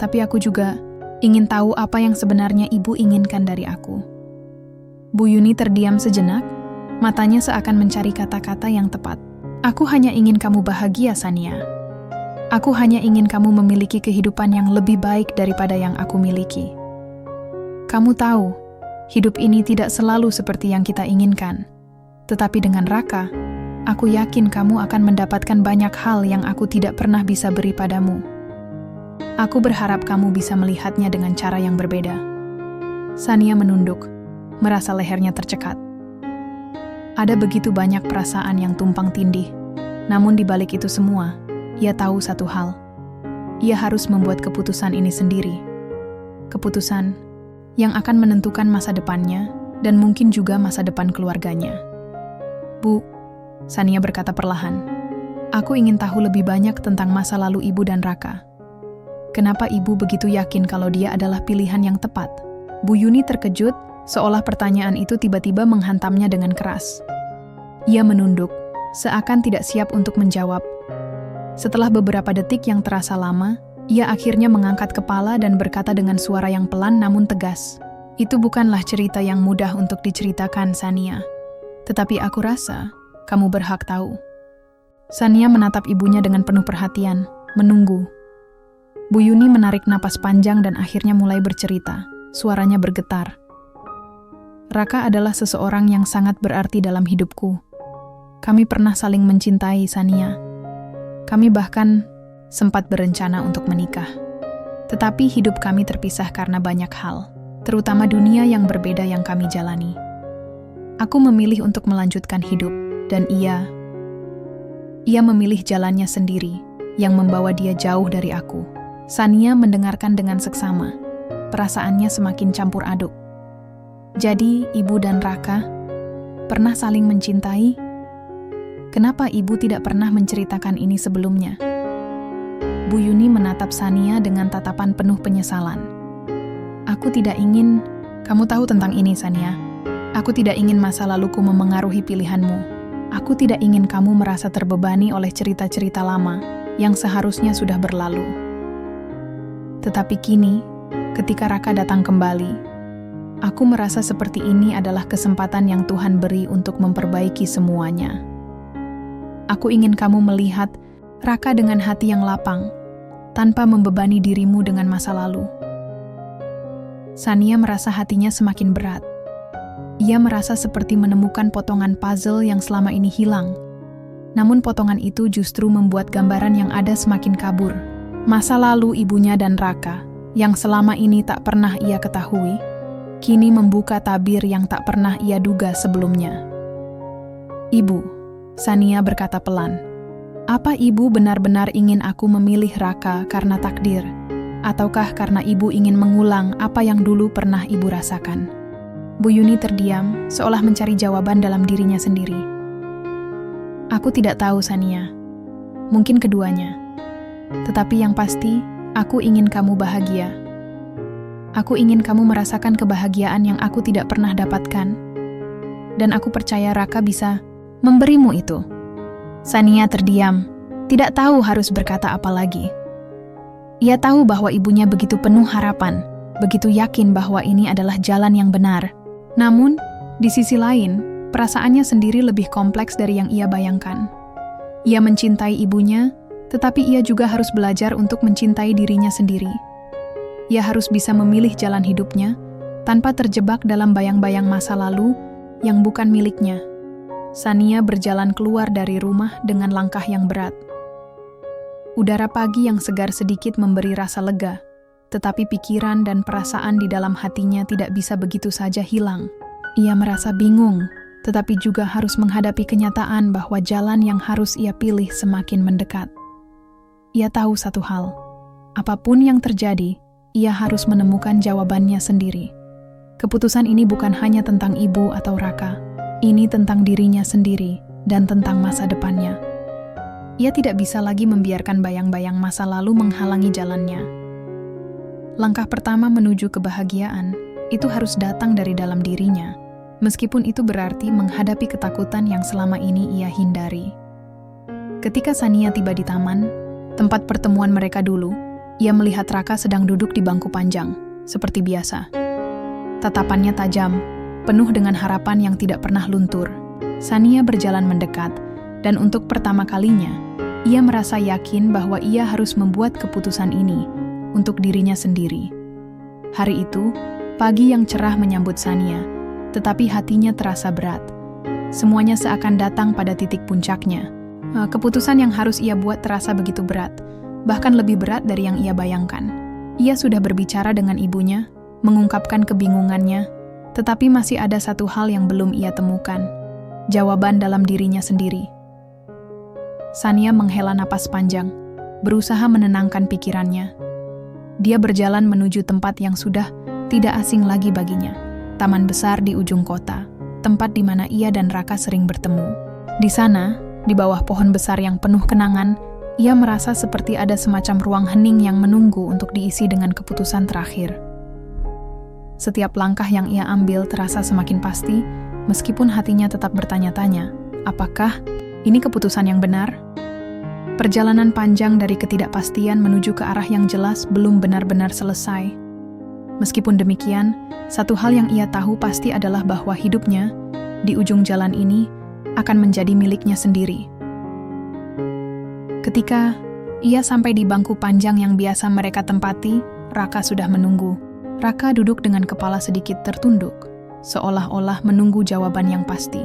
A: tapi aku juga ingin tahu apa yang sebenarnya ibu inginkan dari aku. Bu Yuni terdiam sejenak, matanya seakan mencari kata-kata yang tepat. Aku hanya ingin kamu bahagia, Sania. Aku hanya ingin kamu memiliki kehidupan yang lebih baik daripada yang aku miliki. Kamu tahu, hidup ini tidak selalu seperti yang kita inginkan. Tetapi dengan Raka, aku yakin kamu akan mendapatkan banyak hal yang aku tidak pernah bisa beri padamu. Aku berharap kamu bisa melihatnya dengan cara yang berbeda. Sania menunduk, merasa lehernya tercekat. Ada begitu banyak perasaan yang tumpang tindih. Namun di balik itu semua, ia tahu satu hal. Ia harus membuat keputusan ini sendiri. Keputusan yang akan menentukan masa depannya dan mungkin juga masa depan keluarganya. Bu, Sania berkata perlahan, aku ingin tahu lebih banyak tentang masa lalu ibu dan Raka. Kenapa ibu begitu yakin kalau dia adalah pilihan yang tepat? Bu Yuni terkejut, seolah pertanyaan itu tiba-tiba menghantamnya dengan keras. Ia menunduk, seakan tidak siap untuk menjawab. Setelah beberapa detik yang terasa lama, ia akhirnya mengangkat kepala dan berkata dengan suara yang pelan namun tegas. Itu bukanlah cerita yang mudah untuk diceritakan, Sania. Tetapi aku rasa, kamu berhak tahu. Sania menatap ibunya dengan penuh perhatian, menunggu. Bu Yuni menarik napas panjang dan akhirnya mulai bercerita. Suaranya bergetar. Raka adalah seseorang yang sangat berarti dalam hidupku. Kami pernah saling mencintai, Sania. Kami bahkan sempat berencana untuk menikah. Tetapi hidup kami terpisah karena banyak hal, terutama dunia yang berbeda yang kami jalani. Aku memilih untuk melanjutkan hidup, dan ia memilih jalannya sendiri, yang membawa dia jauh dari aku. Sania mendengarkan dengan seksama. Perasaannya semakin campur aduk. Jadi, ibu dan Raka pernah saling mencintai? Kenapa ibu tidak pernah menceritakan ini sebelumnya? Bu Yuni menatap Sania dengan tatapan penuh penyesalan. Aku tidak ingin kamu tahu tentang ini, Sania. Aku tidak ingin masa laluku memengaruhi pilihanmu. Aku tidak ingin kamu merasa terbebani oleh cerita-cerita lama yang seharusnya sudah berlalu. Tetapi kini, ketika Raka datang kembali, aku merasa seperti ini adalah kesempatan yang Tuhan beri untuk memperbaiki semuanya. Aku ingin kamu melihat Raka dengan hati yang lapang, tanpa membebani dirimu dengan masa lalu. Sania merasa hatinya semakin berat. Ia merasa seperti menemukan potongan puzzle yang selama ini hilang. Namun potongan itu justru membuat gambaran yang ada semakin kabur. Masa lalu ibunya dan Raka, yang selama ini tak pernah ia ketahui, kini membuka tabir yang tak pernah ia duga sebelumnya. Ibu, Sania berkata pelan, Apa ibu benar-benar ingin aku memilih Raka karena takdir? Ataukah karena ibu ingin mengulang apa yang dulu pernah ibu rasakan? Bu Yuni terdiam, seolah mencari jawaban dalam dirinya sendiri. Aku tidak tahu, Sania. Mungkin keduanya. Tetapi yang pasti, aku ingin kamu bahagia. Aku ingin kamu merasakan kebahagiaan yang aku tidak pernah dapatkan. Dan aku percaya Raka bisa memberimu itu. Sania terdiam, tidak tahu harus berkata apa lagi. Ia tahu bahwa ibunya begitu penuh harapan, begitu yakin bahwa ini adalah jalan yang benar. Namun, di sisi lain, perasaannya sendiri lebih kompleks dari yang ia bayangkan. Ia mencintai ibunya, tetapi ia juga harus belajar untuk mencintai dirinya sendiri. Ia harus bisa memilih jalan hidupnya, tanpa terjebak dalam bayang-bayang masa lalu yang bukan miliknya. Sania berjalan keluar dari rumah dengan langkah yang berat. Udara pagi yang segar sedikit memberi rasa lega, tetapi pikiran dan perasaan di dalam hatinya tidak bisa begitu saja hilang. Ia merasa bingung, tetapi juga harus menghadapi kenyataan bahwa jalan yang harus ia pilih semakin mendekat. Ia tahu satu hal, apapun yang terjadi, ia harus menemukan jawabannya sendiri. Keputusan ini bukan hanya tentang ibu atau Raka, ini tentang dirinya sendiri dan tentang masa depannya. Ia tidak bisa lagi membiarkan bayang-bayang masa lalu menghalangi jalannya. Langkah pertama menuju kebahagiaan itu harus datang dari dalam dirinya, meskipun itu berarti menghadapi ketakutan yang selama ini ia hindari. Ketika Sania tiba di taman, tempat pertemuan mereka dulu, ia melihat Raka sedang duduk di bangku panjang, seperti biasa. Tatapannya tajam, penuh dengan harapan yang tidak pernah luntur. Sania berjalan mendekat, dan untuk pertama kalinya, ia merasa yakin bahwa ia harus membuat keputusan ini untuk dirinya sendiri. Hari itu, pagi yang cerah menyambut Sania, tetapi hatinya terasa berat. Semuanya seakan datang pada titik puncaknya. Keputusan yang harus ia buat terasa begitu berat, bahkan lebih berat dari yang ia bayangkan. Ia sudah berbicara dengan ibunya, mengungkapkan kebingungannya, tetapi masih ada satu hal yang belum ia temukan, jawaban dalam dirinya sendiri. Sania menghela napas panjang, berusaha menenangkan pikirannya. Dia berjalan menuju tempat yang sudah tidak asing lagi baginya, taman besar di ujung kota, tempat di mana ia dan Raka sering bertemu. Di sana, di bawah pohon besar yang penuh kenangan, ia merasa seperti ada semacam ruang hening yang menunggu untuk diisi dengan keputusan terakhir. Setiap langkah yang ia ambil terasa semakin pasti, meskipun hatinya tetap bertanya-tanya, apakah ini keputusan yang benar? Perjalanan panjang dari ketidakpastian menuju ke arah yang jelas belum benar-benar selesai. Meskipun demikian, satu hal yang ia tahu pasti adalah bahwa hidupnya, di ujung jalan ini, akan menjadi miliknya sendiri. Ketika ia sampai di bangku panjang yang biasa mereka tempati, Raka sudah menunggu. Raka duduk dengan kepala sedikit tertunduk, seolah-olah menunggu jawaban yang pasti.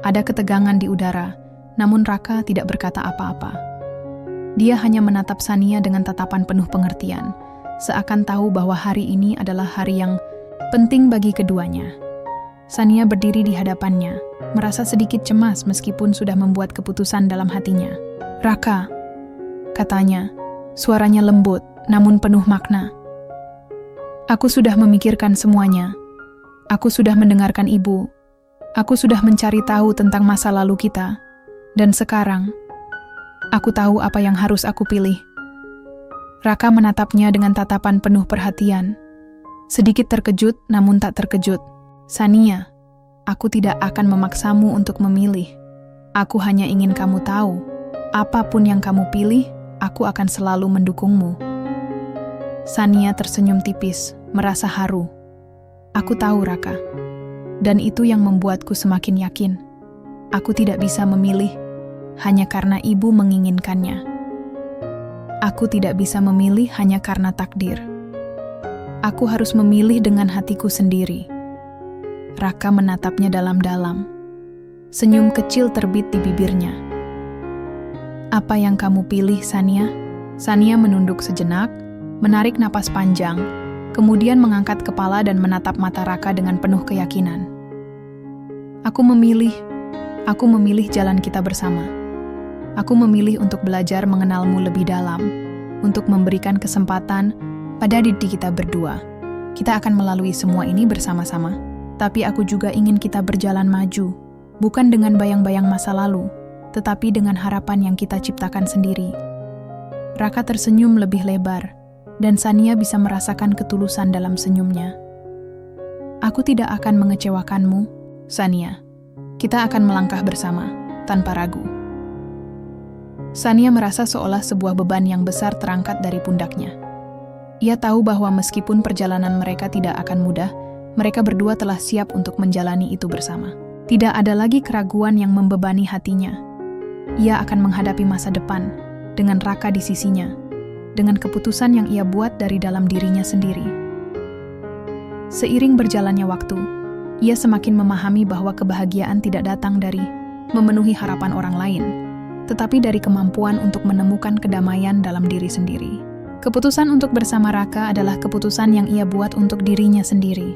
A: Ada ketegangan di udara, namun Raka tidak berkata apa-apa. Dia hanya menatap Sania dengan tatapan penuh pengertian, seakan tahu bahwa hari ini adalah hari yang penting bagi keduanya. Sania berdiri di hadapannya, merasa sedikit cemas meskipun sudah membuat keputusan dalam hatinya. "Raka," katanya, suaranya lembut namun penuh makna. "Aku sudah memikirkan semuanya. Aku sudah mendengarkan ibu. Aku sudah mencari tahu tentang masa lalu kita. Dan sekarang, aku tahu apa yang harus aku pilih." Raka menatapnya dengan tatapan penuh perhatian. Sedikit terkejut namun tak terkejut. "Sania, aku tidak akan memaksamu untuk memilih. Aku hanya ingin kamu tahu, apapun yang kamu pilih, aku akan selalu mendukungmu." Sania tersenyum tipis, merasa haru. "Aku tahu, Raka. Dan itu yang membuatku semakin yakin. Aku tidak bisa memilih hanya karena ibu menginginkannya. Aku tidak bisa memilih hanya karena takdir. Aku harus memilih dengan hatiku sendiri." Raka menatapnya dalam-dalam. Senyum kecil terbit di bibirnya. "Apa yang kamu pilih, Sania?" Sania menunduk sejenak, menarik napas panjang, kemudian mengangkat kepala dan menatap mata Raka dengan penuh keyakinan. Aku memilih jalan kita bersama. Aku memilih untuk belajar mengenalmu lebih dalam, untuk memberikan kesempatan pada diri kita berdua. Kita akan melalui semua ini bersama-sama, tapi aku juga ingin kita berjalan maju, bukan dengan bayang-bayang masa lalu, tetapi dengan harapan yang kita ciptakan sendiri. Raka tersenyum lebih lebar, dan Sania bisa merasakan ketulusan dalam senyumnya. Aku tidak akan mengecewakanmu, Sania. Kita akan melangkah bersama, tanpa ragu. Sania merasa seolah sebuah beban yang besar terangkat dari pundaknya. Ia tahu bahwa meskipun perjalanan mereka tidak akan mudah, mereka berdua telah siap untuk menjalani itu bersama. Tidak ada lagi keraguan yang membebani hatinya. Ia akan menghadapi masa depan dengan Raka di sisinya, dengan keputusan yang ia buat dari dalam dirinya sendiri. Seiring berjalannya waktu, ia semakin memahami bahwa kebahagiaan tidak datang dari memenuhi harapan orang lain, tetapi dari kemampuan untuk menemukan kedamaian dalam diri sendiri. Keputusan untuk bersama Raka adalah keputusan yang ia buat untuk dirinya sendiri.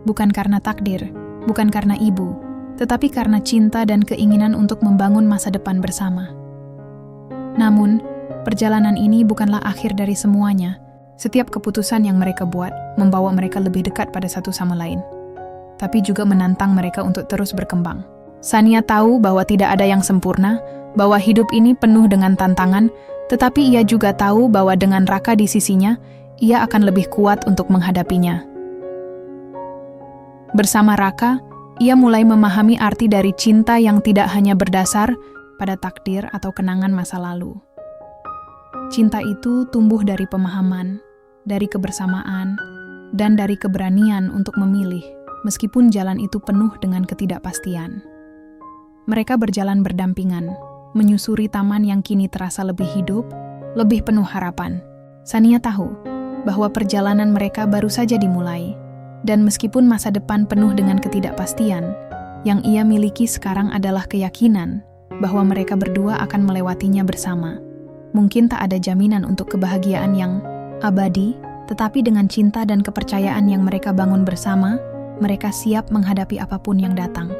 A: Bukan karena takdir, bukan karena ibu, tetapi karena cinta dan keinginan untuk membangun masa depan bersama. Namun, perjalanan ini bukanlah akhir dari semuanya. Setiap keputusan yang mereka buat membawa mereka lebih dekat pada satu sama lain, tapi juga menantang mereka untuk terus berkembang. Sania tahu bahwa tidak ada yang sempurna, bahwa hidup ini penuh dengan tantangan, tetapi ia juga tahu bahwa dengan Raka di sisinya, ia akan lebih kuat untuk menghadapinya. Bersama Raka, ia mulai memahami arti dari cinta yang tidak hanya berdasar pada takdir atau kenangan masa lalu. Cinta itu tumbuh dari pemahaman, dari kebersamaan, dan dari keberanian untuk memilih, meskipun jalan itu penuh dengan ketidakpastian. Mereka berjalan berdampingan, menyusuri taman yang kini terasa lebih hidup, lebih penuh harapan. Sania tahu bahwa perjalanan mereka baru saja dimulai, dan meskipun masa depan penuh dengan ketidakpastian, yang ia miliki sekarang adalah keyakinan bahwa mereka berdua akan melewatinya bersama. Mungkin tak ada jaminan untuk kebahagiaan yang abadi, tetapi dengan cinta dan kepercayaan yang mereka bangun bersama, mereka siap menghadapi apapun yang datang.